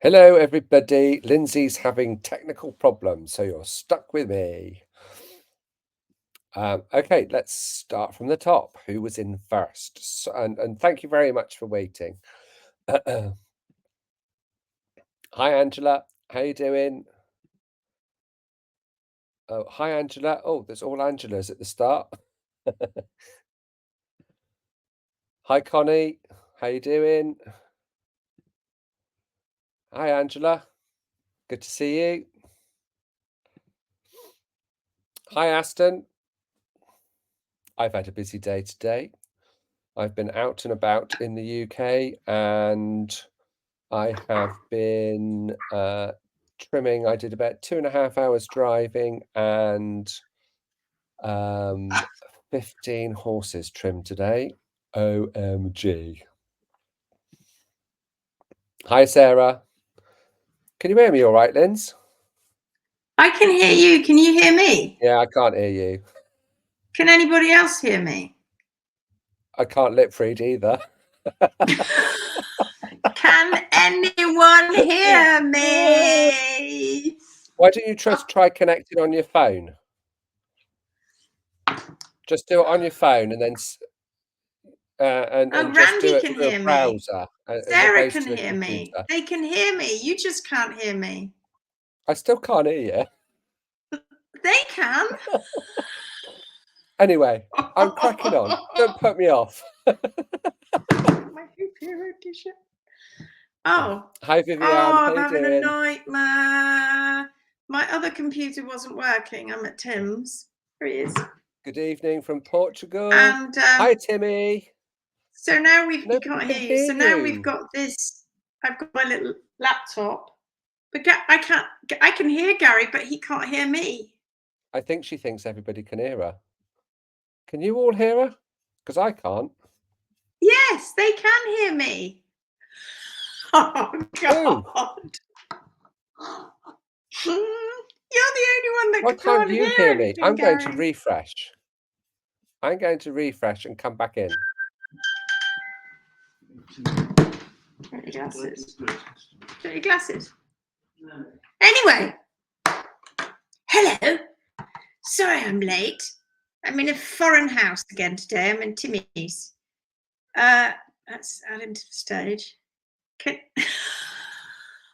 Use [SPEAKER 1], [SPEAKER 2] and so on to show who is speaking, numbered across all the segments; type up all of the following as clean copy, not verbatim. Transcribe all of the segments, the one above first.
[SPEAKER 1] Hello, everybody. Lindsay's having technical problems, so you're stuck with me. Okay, let's start from the top. Who was in first? And thank you very much for waiting. Hi, Angela. How you doing? Oh, hi, Angela. Oh, there's all Angelas at the start. Hi, Connie. How you doing? Hi, Angela. Good to see you. Hi, Aston. I've had a busy day today. I've been out and about in the UK and I have been trimming. I did about 2.5 hours driving and 15 horses trimmed today. OMG. Hi, Sarah. Can you hear me all right, Linz?
[SPEAKER 2] I can hear you. Can you hear me?
[SPEAKER 1] Yeah, I can't hear you.
[SPEAKER 2] Can anybody else hear me?
[SPEAKER 1] I can't lip read either.
[SPEAKER 2] Can anyone hear me?
[SPEAKER 1] Why don't you try connecting on your phone? Just do it on your phone and then and just do
[SPEAKER 2] Randy
[SPEAKER 1] it
[SPEAKER 2] can
[SPEAKER 1] through a
[SPEAKER 2] hear me.
[SPEAKER 1] browser as
[SPEAKER 2] Sarah
[SPEAKER 1] opposed
[SPEAKER 2] can
[SPEAKER 1] to a
[SPEAKER 2] hear me.
[SPEAKER 1] computer.
[SPEAKER 2] They can hear me. You just can't hear me.
[SPEAKER 1] I still can't hear you.
[SPEAKER 2] They can.
[SPEAKER 1] Anyway, I'm cracking on. Don't put me off.
[SPEAKER 2] My Hoof Hero t-shirt. Oh.
[SPEAKER 1] Hi, Vivian.
[SPEAKER 2] Oh,
[SPEAKER 1] How
[SPEAKER 2] I'm
[SPEAKER 1] you
[SPEAKER 2] having
[SPEAKER 1] doing?
[SPEAKER 2] a nightmare. My other computer wasn't working. I'm at Tim's. Here he is.
[SPEAKER 1] Good evening from Portugal.
[SPEAKER 2] And
[SPEAKER 1] hi, Timmy.
[SPEAKER 2] so now we
[SPEAKER 1] Nobody
[SPEAKER 2] can't
[SPEAKER 1] can
[SPEAKER 2] hear you.
[SPEAKER 1] hear
[SPEAKER 2] So now we've
[SPEAKER 1] you.
[SPEAKER 2] got this. I've got my little laptop, but I can't. I can hear Gary, but he can't hear me.
[SPEAKER 1] I think she thinks everybody can hear her. Can you all hear her? Because I can't.
[SPEAKER 2] Yes, they can hear me. Oh God! You're the only one that
[SPEAKER 1] Why can't
[SPEAKER 2] can't
[SPEAKER 1] you
[SPEAKER 2] hear
[SPEAKER 1] hear me?
[SPEAKER 2] anything,
[SPEAKER 1] I'm going
[SPEAKER 2] Gary.
[SPEAKER 1] to refresh. I'm going to refresh and come back in.
[SPEAKER 2] Put your glasses. Put your glasses. Anyway, hello. Sorry I'm late. I'm in a foreign house again today. I'm in Timmy's. Let's add him to the stage.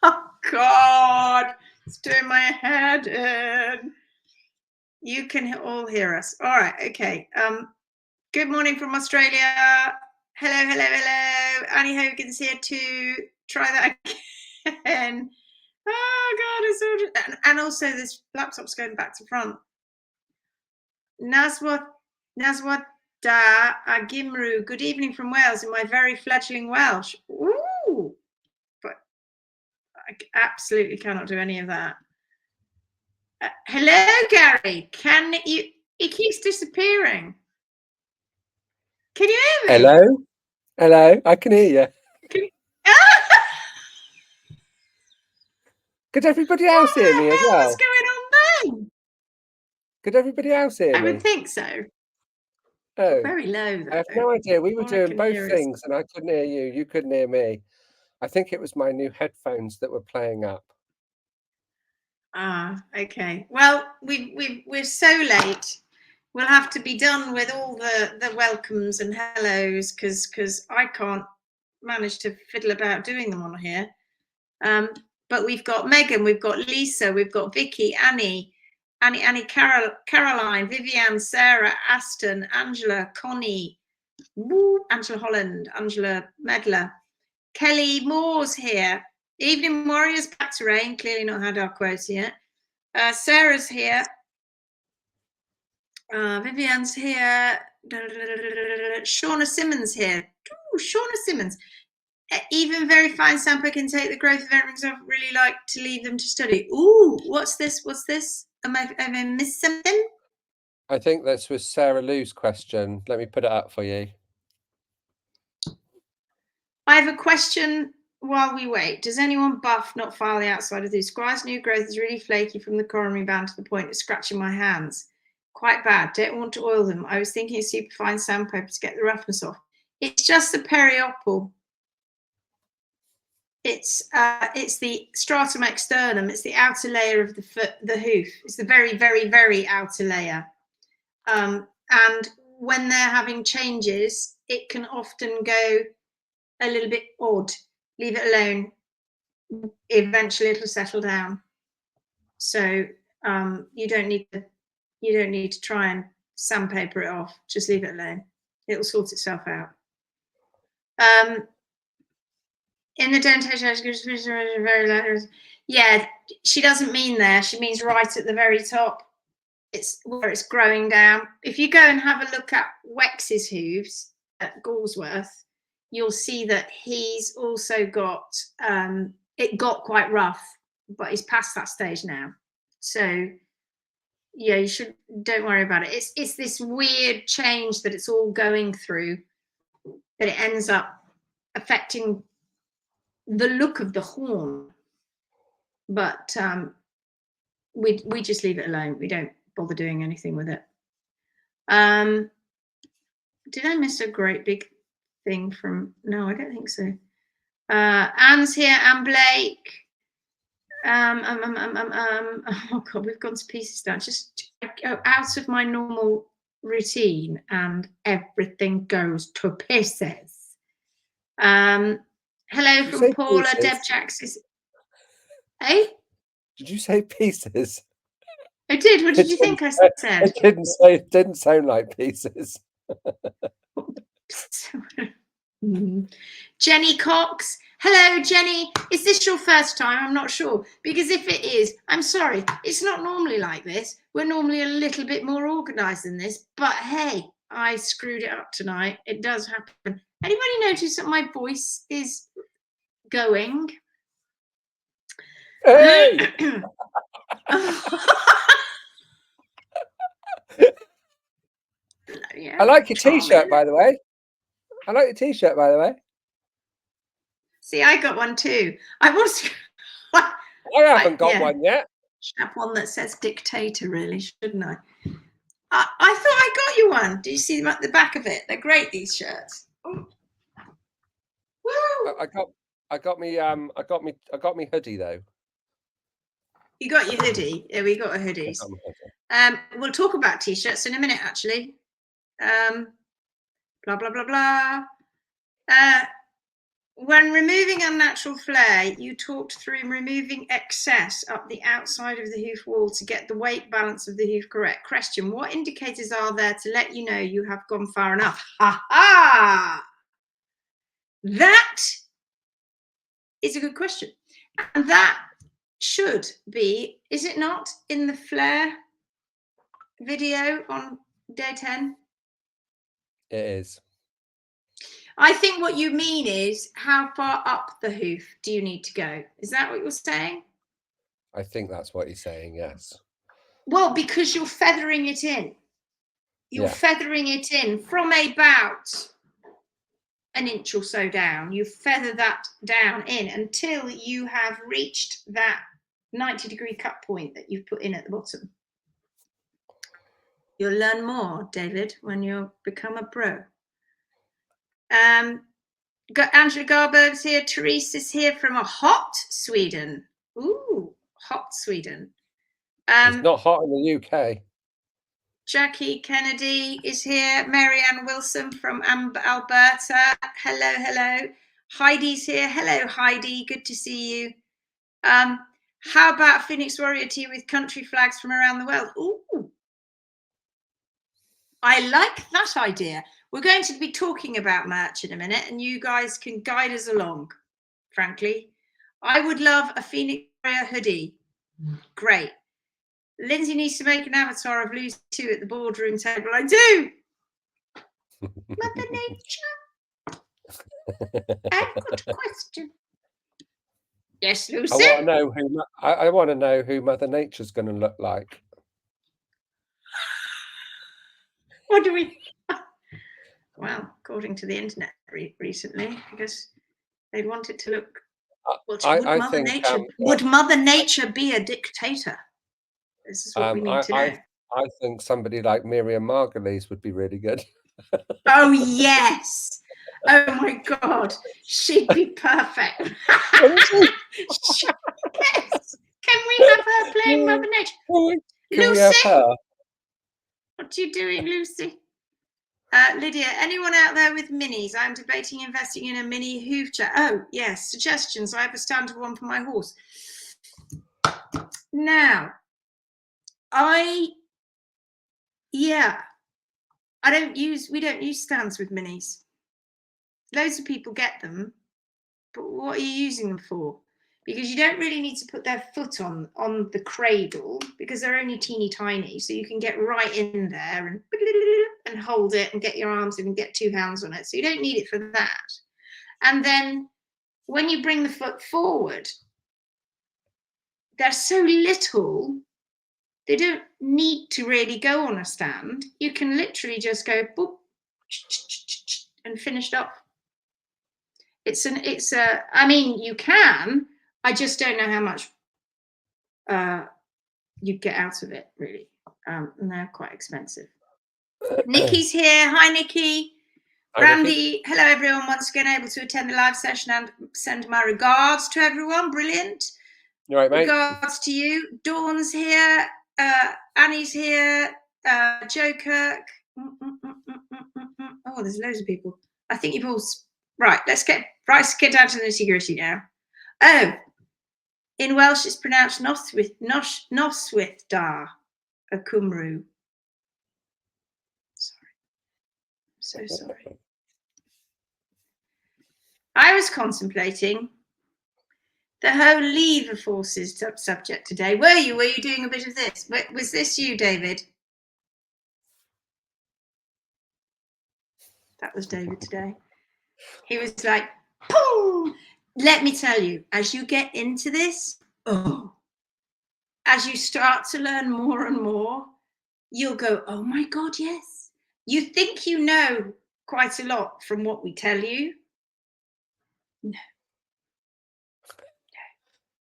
[SPEAKER 2] Oh God, it's doing my head in. You can all hear us. All right, okay. Good morning from Australia. Hello, hello, hello. Annie Hogan's here to try that again. Oh God, it's so, and also this laptop's going back to front. Naswat Da Agimru. Good evening from Wales in my very fledgling Welsh. Ooh, but I absolutely cannot do any of that. Hello, Gary. Can you? It keeps disappearing. Can you hear me?
[SPEAKER 1] Hello? Hello? I can hear you.
[SPEAKER 2] Can you...
[SPEAKER 1] Could everybody else hear me as well?
[SPEAKER 2] What's going on then?
[SPEAKER 1] Could everybody else hear me?
[SPEAKER 2] I would think so.
[SPEAKER 1] Oh,
[SPEAKER 2] Very low, though.
[SPEAKER 1] I have no idea. We were
[SPEAKER 2] All
[SPEAKER 1] doing both things and I couldn't hear you. You couldn't hear me. I think it was my new headphones that were playing up.
[SPEAKER 2] Ah, okay. Well, we're so late. We'll have to be done with all the welcomes and hellos because I can't manage to fiddle about doing them on here. But we've got Megan, we've got Lisa, we've got Vicky, Annie, Caroline, Vivian, Sarah, Aston, Angela, Connie, Angela Holland, Angela Medler, Kelly Moore's here. Evening Warriors, back to rain. Clearly not had our quotes yet. Sarah's here. Vivian's here. Shauna Simmons here. Ooh, Shauna Simmons. Even very fine sample can take the growth of everything. So I really like to leave them to study. Ooh, what's this? What's this? Have I missed something?
[SPEAKER 1] I think this was Sarah Lou's question. Let me put it up for you.
[SPEAKER 2] I have a question while we wait. Does anyone buff not file the outside of the Squire's new growth is really flaky from the coronary band to the point of scratching my hands. Quite bad. Don't want to oil them. I was thinking of superfine sandpaper to get the roughness off. It's just the periopal. It's the stratum externum. It's the outer layer of the foot, the hoof. It's the very, very, very outer layer. And when they're having changes, it can often go a little bit odd. Leave it alone. Eventually, it'll settle down. So you don't need to try and sandpaper it off. Just leave it alone. It'll sort itself out. In the dentation, yeah, she doesn't mean there. She means right at the very top. It's where it's growing down. If you go and have a look at Wex's hooves at Galsworth, you'll see that he's also got, it got quite rough, but he's past that stage now. So yeah, don't worry about it. It's this weird change that it's all going through, that it ends up affecting the look of the horn. But we just leave it alone. We don't bother doing anything with it. Did I miss a great big thing from? No, I don't think so. Anne's here, Anne Blake. Oh God, we've gone to pieces now. Just go out of my normal routine and everything goes to pieces. Hello from Paula. Pieces? Deb Jacks is. Hey?
[SPEAKER 1] Did you say pieces?
[SPEAKER 2] I did. What did you think I said?
[SPEAKER 1] It didn't sound like pieces.
[SPEAKER 2] Jenny Cox. Hello, Jenny. Is this your first time? I'm not sure. Because if it is, I'm sorry. It's not normally like this. We're normally a little bit more organised than this. But hey, I screwed it up tonight. It does happen. Anybody notice that my voice is going?
[SPEAKER 1] Hey! I like your t-shirt, by the way. I like your t-shirt, by the way.
[SPEAKER 2] See, I got one too.
[SPEAKER 1] I haven't got one yet.
[SPEAKER 2] Should have one that says dictator, really, shouldn't I? I thought I got you one. Do you see them at the back of it? They're great, these shirts. Oh. Woo!
[SPEAKER 1] I got me hoodie though.
[SPEAKER 2] You got your hoodie. Yeah, we got a hoodies. We'll talk about t-shirts in a minute, actually. Blah blah blah blah. When removing unnatural flare, you talked through removing excess up the outside of the hoof wall to get the weight balance of the hoof correct. Question: what indicators are there to let you know you have gone far enough? Ha ha! That is a good question, and that should be, is it not, in the flare video on day 10?
[SPEAKER 1] It is.
[SPEAKER 2] I think what you mean is, how far up the hoof do you need to go? Is that what you're saying?
[SPEAKER 1] I think that's what he's saying, yes.
[SPEAKER 2] Well, because you're feathering it in. You're feathering it in from about an inch or so down. You feather that down in until you have reached that 90-degree cut point that you've put in at the bottom. You'll learn more, David, when you become a pro. Angela Garberg's here. Therese is here from a hot Sweden. Ooh, hot Sweden.
[SPEAKER 1] It's not hot in the UK.
[SPEAKER 2] Jackie Kennedy is here. Marianne Wilson from Alberta. Hello, hello. Heidi's here. Hello, Heidi. Good to see you. How about Phoenix Warrior tee with country flags from around the world? Ooh, I like that idea. We're going to be talking about merch in a minute, and you guys can guide us along, frankly. I would love a Phoenix Warrior hoodie. Great. Lindsay needs to make an avatar of Lucy too at the boardroom table. I do. Mother Nature. I've got a question. Yes, Lucy.
[SPEAKER 1] I want to know who Mother Nature's going to look like.
[SPEAKER 2] What do we? Well, according to the internet recently, because they'd want it to look. Well, would Mother Nature be a dictator? This is what we need to know.
[SPEAKER 1] I think somebody like Miriam Margolyes would be really good.
[SPEAKER 2] Oh yes, Oh my God, she'd be perfect. Yes. Can we have her playing Mother Nature?
[SPEAKER 1] Can we have
[SPEAKER 2] Lucy,
[SPEAKER 1] her?
[SPEAKER 2] what are you doing, Lucy? Lydia, anyone out there with minis? I'm debating investing in a mini hoof chair. Oh, yes, suggestions. I have a standard one for my horse. Now, we don't use stands with minis. Loads of people get them, but what are you using them for? Because you don't really need to put their foot on the cradle because they're only teeny tiny. So you can get right in there and hold it and get your arms in and get two hands on it. So you don't need it for that. And then when you bring the foot forward, they're so little, they don't need to really go on a stand. You can literally just go boop and finish it off. I mean, you can. I just don't know how much you'd get out of it, really. And they're quite expensive. Nikki's here. Hi, Nikki. Randy, hello, everyone. Once again, able to attend the live session and send my regards to everyone. Brilliant.
[SPEAKER 1] You right, mate?
[SPEAKER 2] Regards to you. Dawn's here. Annie's here. Joe Kirk. Oh, there's loads of people. I think you've all... Right, let's get down to the nitty-gritty now. Oh, in Welsh it's pronounced Noswyth da a Cymru. Sorry. I'm so sorry. I was contemplating the whole lever forces subject today. Were you doing a bit of this? Was this you, David? That was David today. He was like, boom! Let me tell you, as you get into this, as you start to learn more and more, you'll go, oh my God, yes. You think you know quite a lot from what we tell you. No.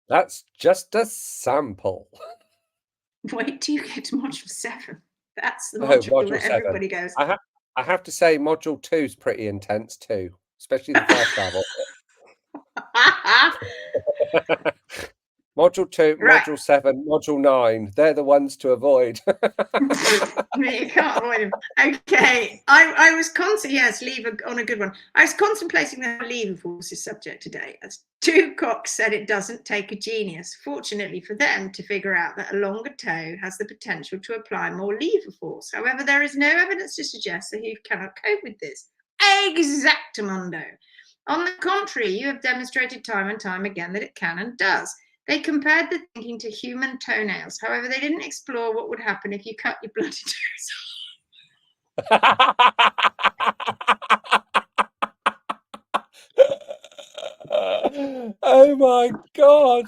[SPEAKER 1] That's just a sample.
[SPEAKER 2] Wait till you get to module 7. That's the module that everybody goes.
[SPEAKER 1] I have to say, module 2 is pretty intense too, especially the first level. Module 2,
[SPEAKER 2] right.
[SPEAKER 1] module 7, module 9, they're the ones to avoid.
[SPEAKER 2] You can't avoid them. Okay, I was lever on a good one. I was contemplating the lever forces subject today. As two cocks said, it doesn't take a genius, fortunately for them, to figure out that a longer toe has the potential to apply more lever force. However, there is no evidence to suggest that hoof cannot cope with this. Exactamundo. On the contrary, you have demonstrated time and time again that it can and does. They compared the thinking to human toenails. However, they didn't explore what would happen if you cut your bloody toes
[SPEAKER 1] off. Oh my God.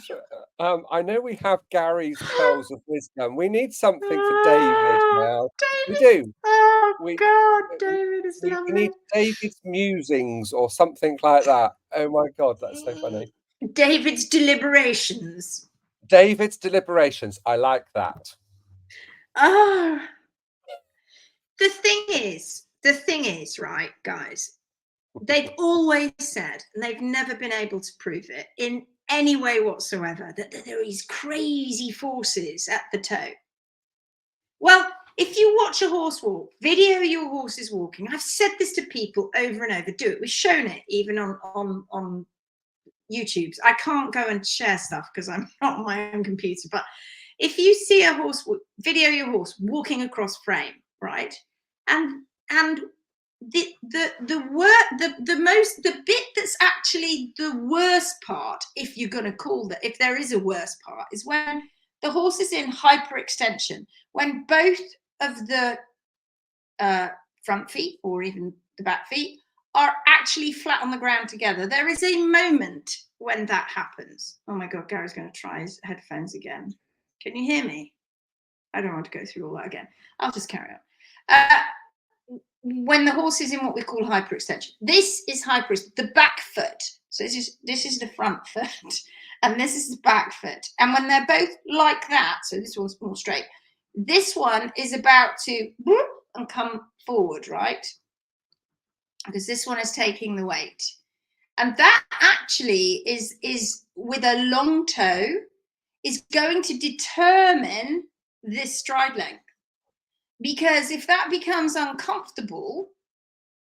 [SPEAKER 1] I know we have Gary's pearls of wisdom. We need something for David now.
[SPEAKER 2] David.
[SPEAKER 1] We do.
[SPEAKER 2] Oh God, David is lovely.
[SPEAKER 1] We need David's musings or something like that. Oh my God, that's so funny.
[SPEAKER 2] David's deliberations.
[SPEAKER 1] David's deliberations. I like that.
[SPEAKER 2] Oh, the thing is, right, guys, they've always said, and they've never been able to prove it in any way whatsoever, that there are these crazy forces at the toe. Well, if you watch a horse walk, video your horses walking. I've said this to people over and over. Do it. We've shown it even on YouTube. I can't go and share stuff because I'm not on my own computer. But if you see a horse, video your horse walking across frame, right? And the bit that's actually the worst part, if you're going to call that, if there is a worst part, is when the horse is in hyperextension, when both of the front feet or even the back feet are actually flat on the ground together. There is a moment when that happens. Oh my God, Gary's going to try his headphones again. Can you hear me? I don't want to go through all that again. I'll just carry on. When the horse is in what we call hyperextension, this is the back foot. So this is the front foot, and this is the back foot. And when they're both like that, so this one's more straight, this one is about to whoop and come forward, right? because this one is taking the weight. And that actually is with a long toe, is going to determine this stride length. Because if that becomes uncomfortable,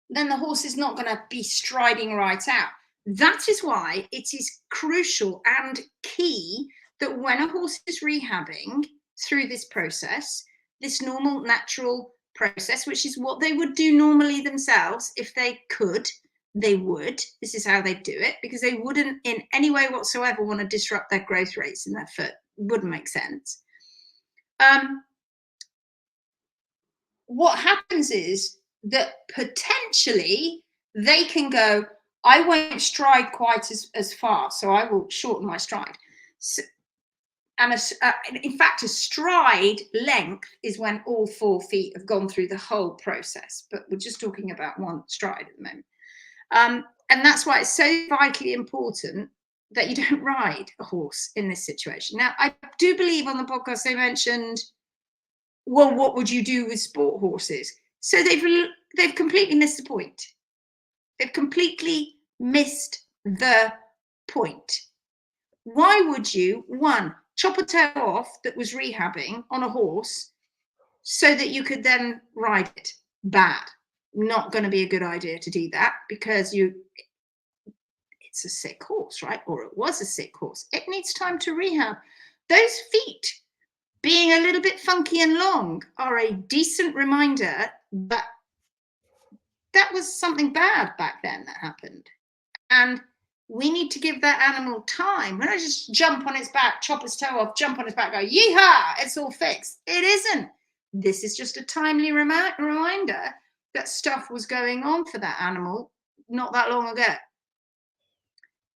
[SPEAKER 2] then the horse is not going to be striding right out. That is why it is crucial and key that when a horse is rehabbing through this process, this normal, natural process, which is what they would do normally themselves, if they could, they would. This is how they do it, because they wouldn't in any way whatsoever want to disrupt their growth rates in their foot. Wouldn't make sense. What happens is that potentially they can go, I won't stride quite as far, so I will shorten my stride. So, and in fact, a stride length is when all 4 feet have gone through the whole process, but we're just talking about one stride at the moment. And that's why it's so vitally important that you don't ride a horse in this situation. Now, I do believe on the podcast they mentioned, well, what would you do with sport horses? So they've completely missed the point. They've completely missed the point. Why would you, one, chop a toe off that was rehabbing on a horse so that you could then ride it? Bad. Not going to be a good idea to do that, because it's a sick horse, right? Or it was a sick horse. It needs time to rehab. Those feet being a little bit funky and long are a decent reminder that that was something bad back then that happened. And we need to give that animal time. We're not just jump on its back, chop its toe off, jump on its back, go, yeehaw, it's all fixed. It isn't. This is just a timely reminder that stuff was going on for that animal not that long ago.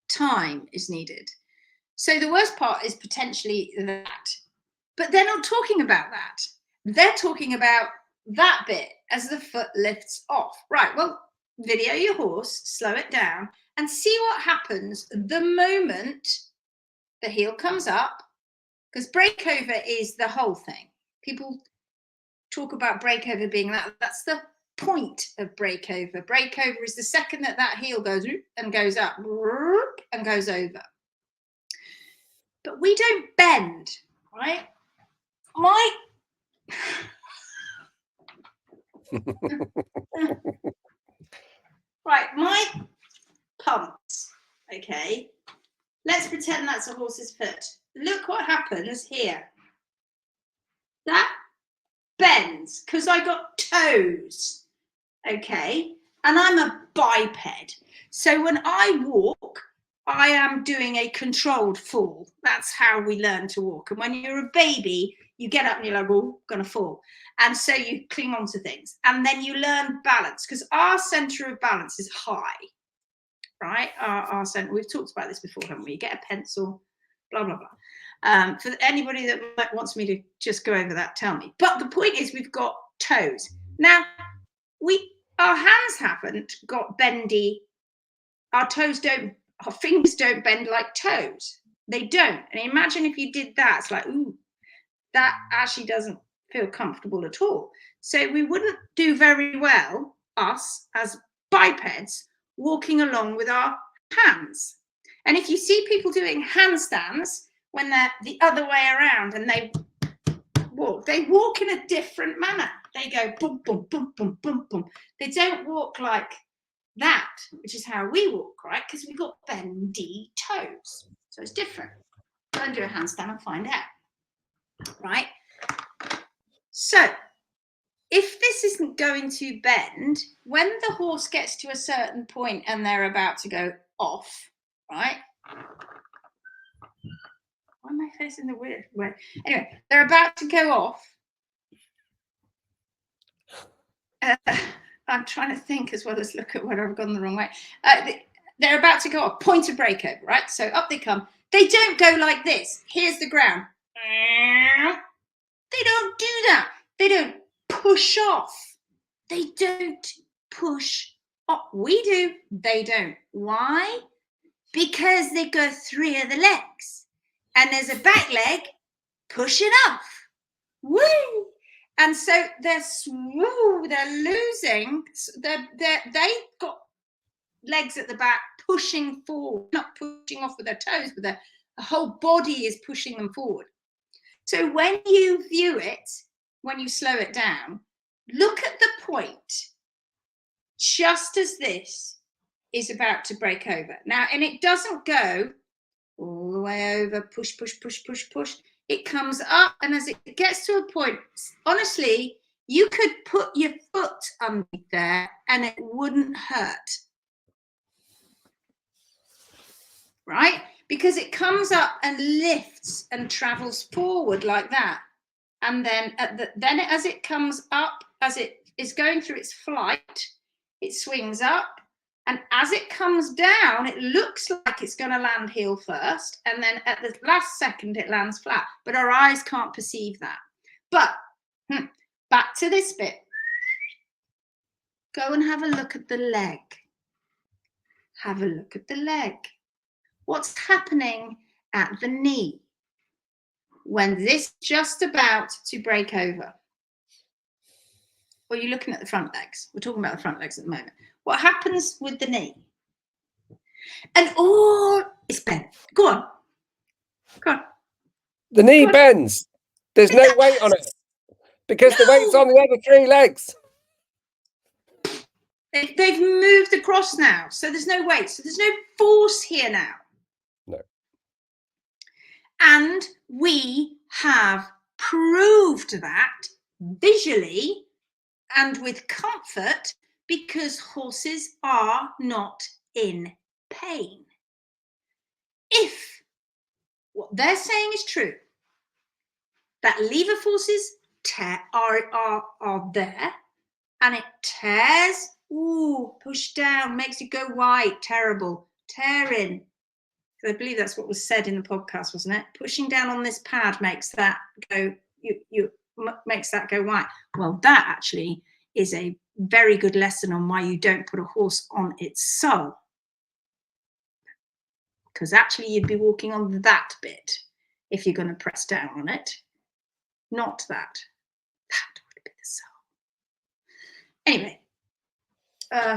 [SPEAKER 2] Time is needed. So the worst part is potentially that. But they're not talking about that. They're talking about that bit as the foot lifts off. Right, well, video your horse, slow it down, and see what happens the moment the heel comes up, because breakover is the whole thing. People talk about breakover being that's the point of breakover. Breakover is the second that heel goes and goes up and goes over. But we don't bend, right? My pumps, okay, let's pretend that's a horse's foot. Look what happens here. That bends because I got toes, okay, and I'm a biped. So when I walk, I am doing a controlled fall. That's how we learn to walk. And when you're a baby, you get up and you're like, oh, gonna fall. And so you cling on to things. And then you learn balance, because our center of balance is high, right? Our center, we've talked about this before, haven't we? You get a pencil, blah, blah, blah. For anybody that wants me to just go over that, tell me. But the point is, we've got toes. Now, our hands haven't got bendy. Our fingers don't bend like toes. They don't. And imagine if you did that. It's like, ooh, that actually doesn't feel comfortable at all. So we wouldn't do very well, us as bipeds, walking along with our hands. And if you see people doing handstands when they're the other way around and they walk in a different manner. They go boom, boom, boom, boom, boom, boom. They don't walk like that, which is how we walk, right? Because we've got bendy toes. So it's different. Go and do a handstand and find out, right? So if this isn't going to bend, when the horse gets to a certain point and they're about to go off, right? Why am I facing the weird way? Anyway, they're about to go off. I'm trying to think as well as look at whether I've gone the wrong way. They're about to go off, point of breakover, right? So up they come. They don't go like this. Here's the ground. They don't do that. They don't push off. They don't push off. We do. They don't. Why? Because they go 3 of the legs. And there's a back leg pushing off. Woo! And so they're losing. They've got legs at the back pushing forward, not pushing off with their toes, but their whole body is pushing them forward. So when you view it, when you slow it down, look at the point just as this is about to break over. Now, and it doesn't go all the way over, push, push, push, push, push. It comes up, and as it gets to a point, honestly, you could put your foot underneath there and it wouldn't hurt. Right? Because it comes up and lifts and travels forward like that. And then as it comes up, as it is going through its flight, it swings up. And as it comes down, it looks like it's going to land heel first. And then at the last second, it lands flat. But our eyes can't perceive that. But back to this bit. Go and have a look at the leg. Have a look at the leg. What's happening at the knee when this is just about to break over? Or you're looking at the front legs. We're talking about the front legs at the moment. What happens with the knee? And it's bent. Go on. Go on.
[SPEAKER 1] The knee bends. There's no weight on it because the weight's on the other 3 legs.
[SPEAKER 2] They've moved across now, so there's no weight. So there's no force here now.
[SPEAKER 1] No.
[SPEAKER 2] And we have proved that visually and with comfort because horses are not in pain. If what they're saying is true, that lever forces are there, and it tears, push down, makes you go wide, terrible, tearing. I believe that's what was said in the podcast, wasn't it? Pushing down on this pad makes that go, makes that go wide. Well, that actually is a very good lesson on why you don't put a horse on its sole. Because actually you'd be walking on that bit if you're going to press down on it. Not that. That would be the sole. Anyway,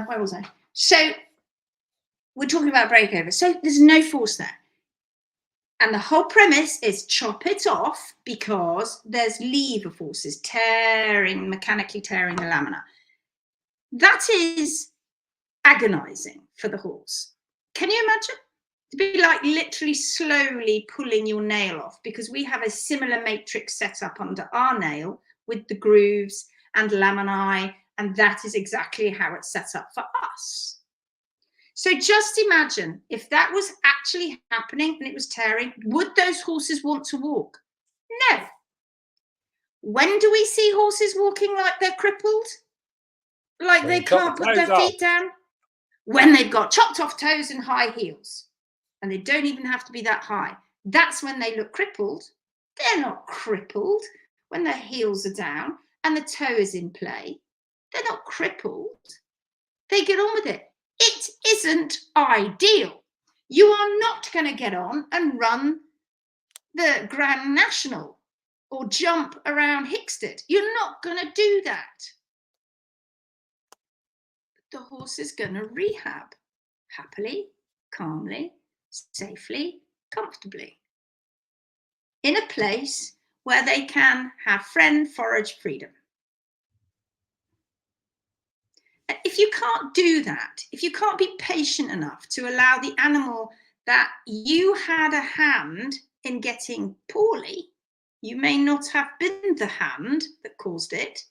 [SPEAKER 2] where was I? So we're talking about breakover. So there's no force there. And the whole premise is chop it off because there's lever forces mechanically tearing the lamina. That is agonizing for the horse. Can you imagine? To be like literally slowly pulling your nail off, because we have a similar matrix set up under our nail with the grooves and laminae, and that is exactly how it's set up for us. So just imagine if that was actually happening and it was tearing, would those horses want to walk? No. When do we see horses walking like they're crippled? Like they can't put their feet down? When they've got chopped off toes and high heels. And they don't even have to be that high. That's when they look crippled. They're not crippled when their heels are down and the toe is in play. They're not crippled. They get on with it. It isn't ideal. You are not going to get on and run the Grand National or jump around Hickstead. You're not going to do that. The horse is going to rehab happily, calmly, safely, comfortably, in a place where they can have friend, forage, freedom. If you can't do that, if you can't be patient enough to allow the animal that you had a hand in getting poorly, you may not have been the hand that caused it,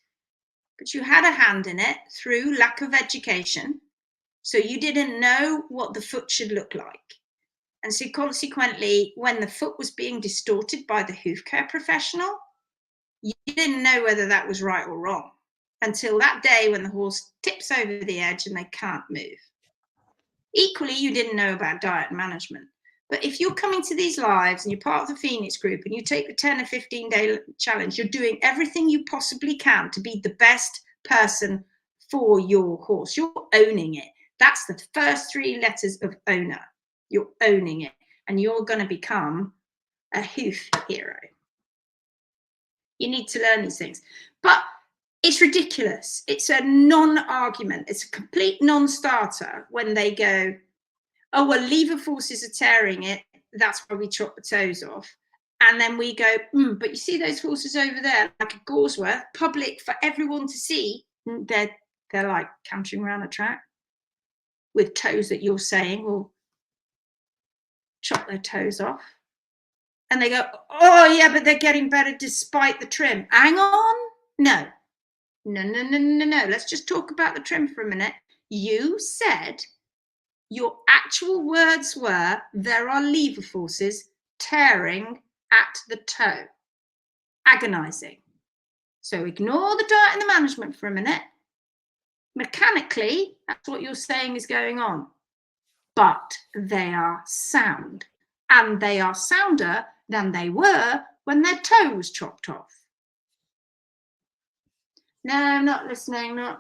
[SPEAKER 2] but you had a hand in it through lack of education. So you didn't know what the foot should look like. And so consequently, when the foot was being distorted by the hoof care professional, you didn't know whether that was right or wrong until that day when the horse tips over the edge and they can't move. Equally, you didn't know about diet management. But if you're coming to these lives and you're part of the Phoenix group and you take the 10 or 15 day challenge, you're doing everything you possibly can to be the best person for your horse. You're owning it. That's the first 3 letters of owner. You're owning it, and you're going to become a hoof hero. You need to learn these things. But it's ridiculous. It's a non-argument. It's a complete non-starter when they go, oh, well, lever forces are tearing it. That's why we chop the toes off. And then we go, but you see those horses over there, like a Gawsworth, public for everyone to see. They're like cantering around a track with toes that you're saying will chop their toes off. And they go, oh, yeah, but they're getting better despite the trim. Hang on. No. Let's just talk about the trim for a minute. You said your actual words were, there are lever forces tearing at the toe. Agonizing. So ignore the diet and the management for a minute. Mechanically, that's what you're saying is going on. But they are sound. And they are sounder than they were when their toe was chopped off. No, I'm not listening. No.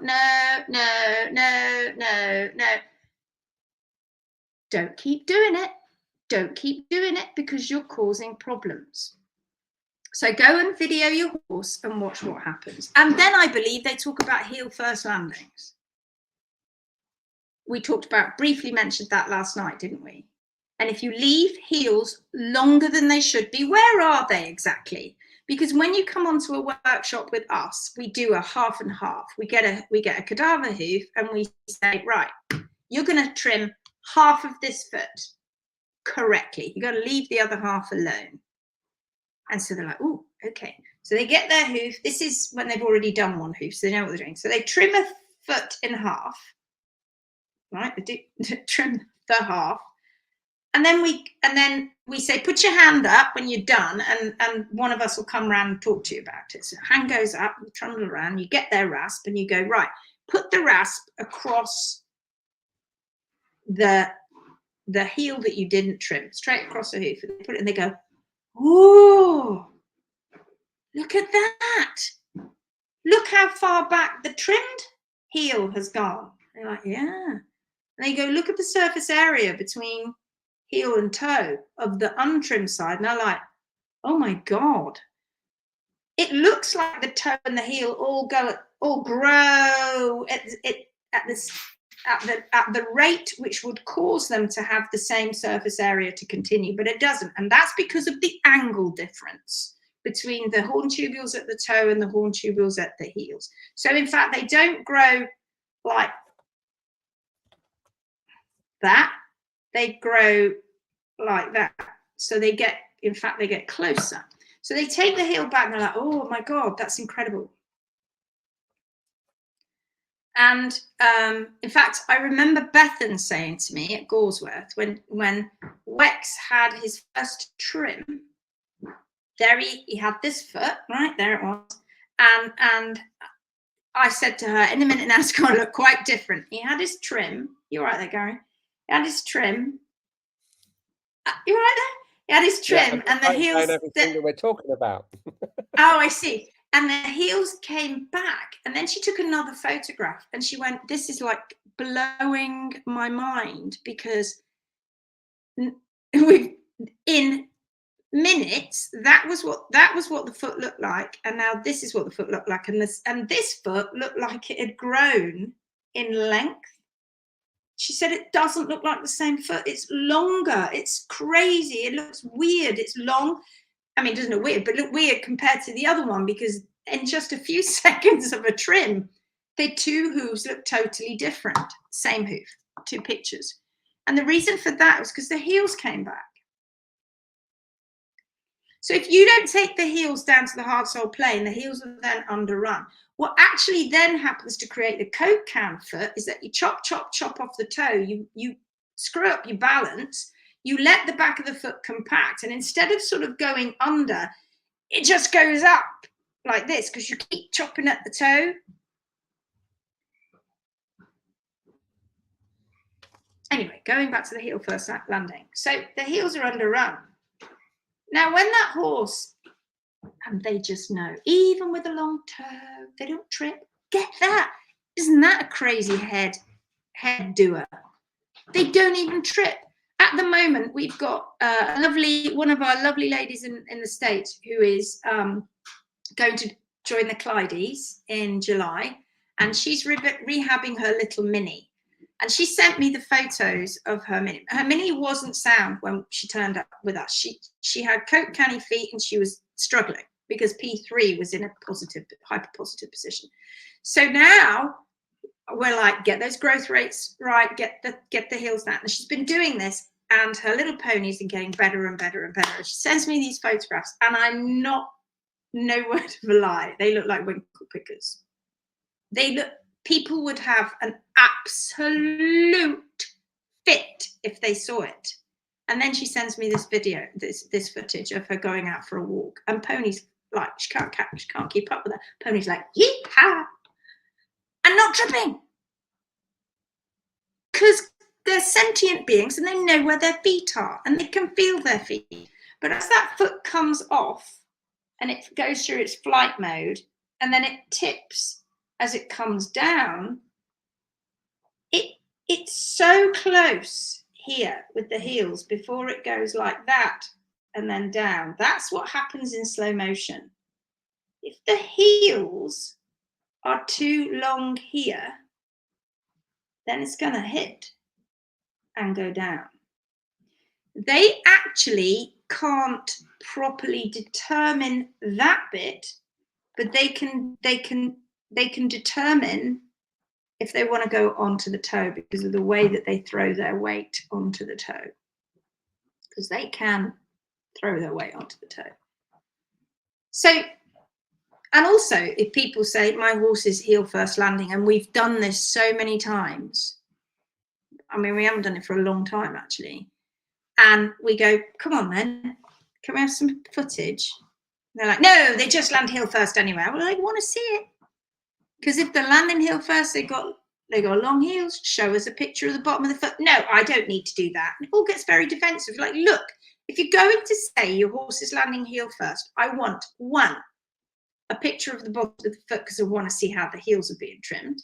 [SPEAKER 2] Don't keep doing it. Don't keep doing it because you're causing problems. So go and video your horse and watch what happens. And then I believe they talk about heel first landings. We briefly mentioned that last night, didn't we? And if you leave heels longer than they should be, where are they exactly? Because when you come onto a workshop with us, we do a half and half. We get a cadaver hoof and we say, right, you're going to trim half of this foot correctly. You've got to leave the other half alone. And so they're like, oh, okay. So they get their hoof. This is when they've already done one hoof, so they know what they're doing. So they trim a foot in half, right? They trim the half. And then we say, put your hand up when you're done, and one of us will come around and talk to you about it. So hand goes up, you trundle around, you get their rasp, and you go, right, put the rasp across the heel that you didn't trim, straight across the hoof. And they put it, and they go, oh, look at that. Look how far back the trimmed heel has gone. They're like, yeah. And they go, look at the surface area between heel and toe of the untrimmed side. And they're like, oh my God. It looks like the toe and the heel all grow at the rate which would cause them to have the same surface area to continue, but it doesn't. And that's because of the angle difference between the horn tubules at the toe and the horn tubules at the heels. So in fact, they don't grow like that. They grow like that. So they get closer. So they take the heel back and they're like, oh my God, that's incredible. And in fact, I remember Bethan saying to me at Gawsworth when Wex had his first trim, there he had this foot, right there it was, and I said to her, in a minute now it's going to look quite different. He had his trim. You're right there, Gary. He had his trim. You're right there. He had his trim, and the heels.
[SPEAKER 1] Everything that we're talking about.
[SPEAKER 2] Oh, I see. And the heels came back, and then she took another photograph, and she went, "This is like blowing my mind because in minutes that was what the foot looked like, and now this is what the foot looked like, and this foot looked like it had grown in length." She said it doesn't look like the same foot. It's longer. It's crazy. It looks weird. It's long. I mean, it doesn't look weird, but look weird compared to the other one because in just a few seconds of a trim, the two hooves look totally different. Same hoof, two pictures. And the reason for that was because the heels came back. So if you don't take the heels down to the hard sole plane, the heels are then underrun. What actually then happens to create the coat can foot is that you chop off the toe, you screw up your balance, you let the back of the foot compact, and instead of sort of going under, it just goes up like this because you keep chopping at the toe. Anyway, going back to the heel first landing. So the heels are underrun. Now, when that horse, and they just know, even with a long toe, they don't trip. Get that? Isn't that a crazy head doer? They don't even trip. At the moment, we've got one of our lovely ladies in the States who is going to joined the Clydes in July, and she's rehabbing her little mini. And she sent me the photos of her mini. Her mini wasn't sound when she turned up with us. She had coat canny feet, and she was struggling because P3 was in a positive, hyper positive position. So now we're like, get those growth rates right, get the heels down. And she's been doing this, and her little ponies are getting better and better and better. She sends me these photographs, and I'm not, no word of a lie, they look like winkle pickers. They look, people would have an absolute fit if they saw it. And then she sends me this video, this footage of her going out for a walk, and ponies, like, she can't keep up with her. Ponies like, yee-haw, and not tripping, because they're sentient beings and they know where their feet are and they can feel their feet. But as that foot comes off and it goes through its flight mode, and then it tips as it comes down, it's so close here with the heels before it goes like that and then down. That's what happens in slow motion. If the heels are too long here, then it's going to hit and go down. They actually can't properly determine that bit, but they can determine if they want to go onto the toe because of the way that they throw their weight onto the toe, because they can throw their weight onto the toe. So, and also if people say my horse is heel first landing, and we've done this so many times, I mean, we haven't done it for a long time actually, and we go, come on then, can we have some footage? And they're like, no, they just land heel first anyway. Well, I want to see it, because if they're landing heel first, they got long heels, show us a picture of the bottom of the foot. No, I don't need to do that. And it all gets very defensive. Like, look, if you're going to say your horse is landing heel first, I want, one, a picture of the bottom of the foot because I want to see how the heels are being trimmed.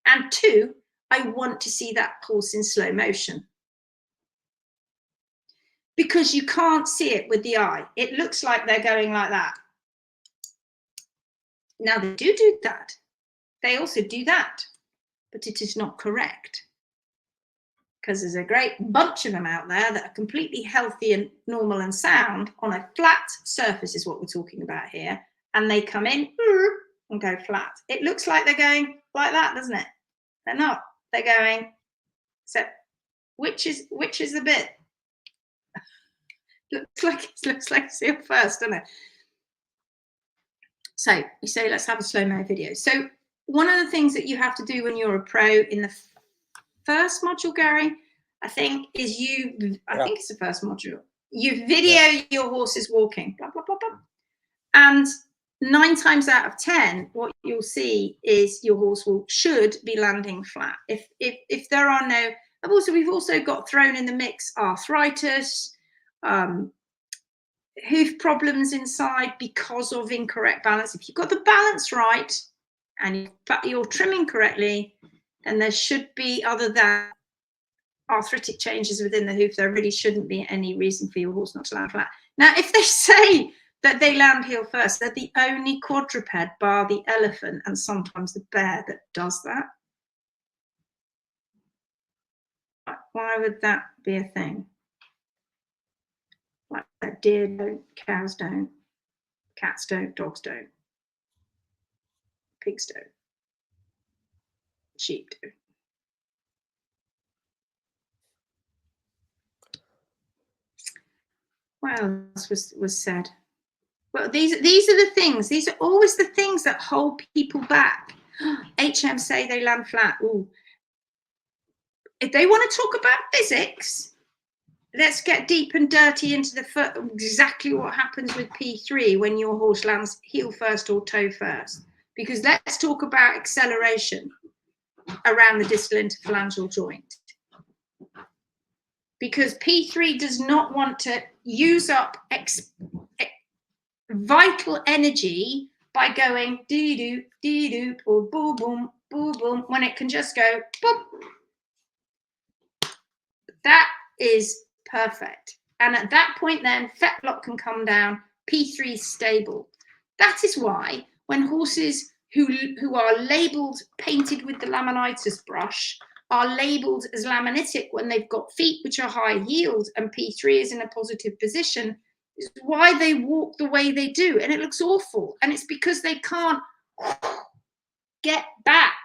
[SPEAKER 2] And two, I want to see that horse in slow motion. Because you can't see it with the eye. It looks like they're going like that. Now they do that. They also do that, but it is not correct, because there's a great bunch of them out there that are completely healthy and normal and sound on a flat surface is what we're talking about here. And they come in and go flat. It looks like they're going like that, doesn't it? They're not. They're going. So which is the bit? looks like seal first, doesn't it? So you say, let's have a slow-mo video. So one of the things that you have to do when you're a pro in the first module, Gary, I think, is I think it's the first module. You video your horses walking, blah, blah, blah, blah. And 9 times out of 10, what you'll see is your horse should be landing flat. If there are no, we've also got thrown in the mix arthritis, hoof problems inside because of incorrect balance. If you've got the balance right and you're trimming correctly, then there should be, other than arthritic changes within the hoof, there really shouldn't be any reason for your horse not to land flat. Now, if they say that they land heel first, they're the only quadruped, bar the elephant and sometimes the bear, that does that. Why would that be a thing? Like deer don't, cows don't, cats don't, dogs don't, pigs don't, sheep do. What else was said? Well, these are the things. These are always the things that hold people back. HM say they land flat. Ooh. If they want to talk about physics, let's get deep and dirty into the foot. Exactly what happens with P3 when your horse lands heel first or toe first. Because let's talk about acceleration around the distal interphalangeal joint. Because P3 does not want to use up vital energy by going dee-doo, dee-doo, or boom, boom, boom, when it can just go boop. That is perfect. And at that point then, fetlock can come down, P3 is stable. That is why when horses who are labelled, painted with the laminitis brush, are labelled as laminitic when they've got feet which are high yield and P3 is in a positive position, is why they walk the way they do. And it looks awful. And it's because they can't get back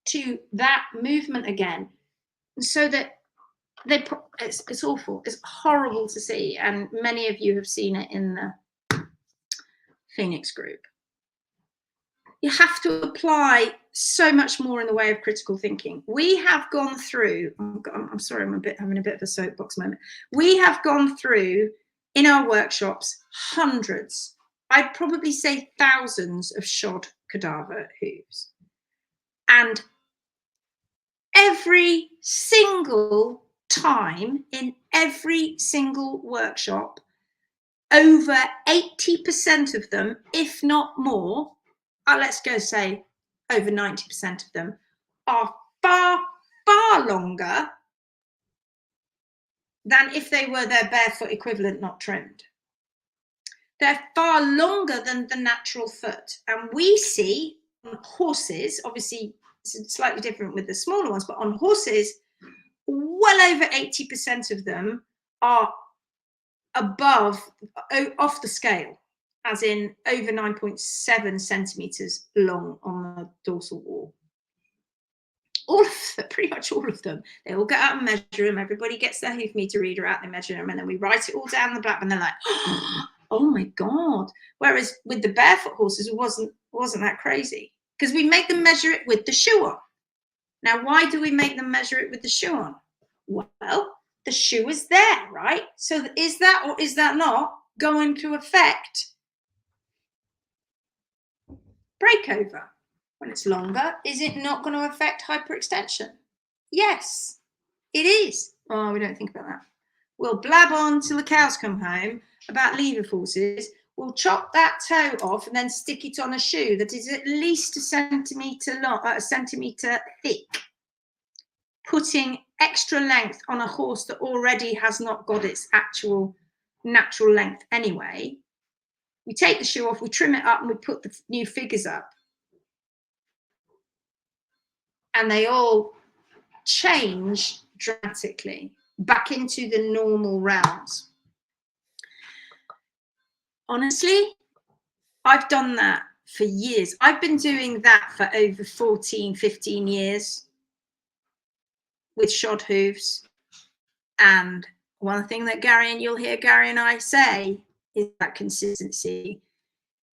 [SPEAKER 2] to that movement again. And so that it's awful. It's horrible to see. And many of you have seen it in the Phoenix group. You have to apply so much more in the way of critical thinking. We have gone through, I'm sorry, I'm having a bit of a soapbox moment. We have gone through in our workshops hundreds, I'd probably say thousands of shod cadaver hooves. And every single time in every single workshop, over 80% of them, if not more, let's go say over 90% of them, are far, far longer than if they were their barefoot equivalent not trimmed. They're far longer than the natural foot. And we see on horses, obviously it's slightly different with the smaller ones, but on horses, well over 80% of them are above, off the scale, as in over 9.7 centimeters long on the dorsal wall. All of them, pretty much all of them, they all get out and measure them. Everybody gets their hoof meter reader out, they measure them, and then we write it all down the back, and they're like, oh my God. Whereas with the barefoot horses, it wasn't that crazy, because we make them measure it with the shoe on. Now, why do we make them measure it with the shoe on? Well, the shoe is there, right? So is that or is that not going to affect breakover? When it's longer, is it not going to affect hyperextension? Yes, it is. Oh, we don't think about that. We'll blab on till the cows come home about lever forces. We'll chop that toe off and then stick it on a shoe that is at least a centimetre long, a centimetre thick, putting extra length on a horse that already has not got its actual natural length anyway. We take the shoe off, we trim it up, and we put the new figures up. And they all change dramatically back into the normal realms. Honestly, I've done that for years. I've been doing that for over 14, 15 years with shod hooves. And one thing that you'll hear Gary and I say is that consistency.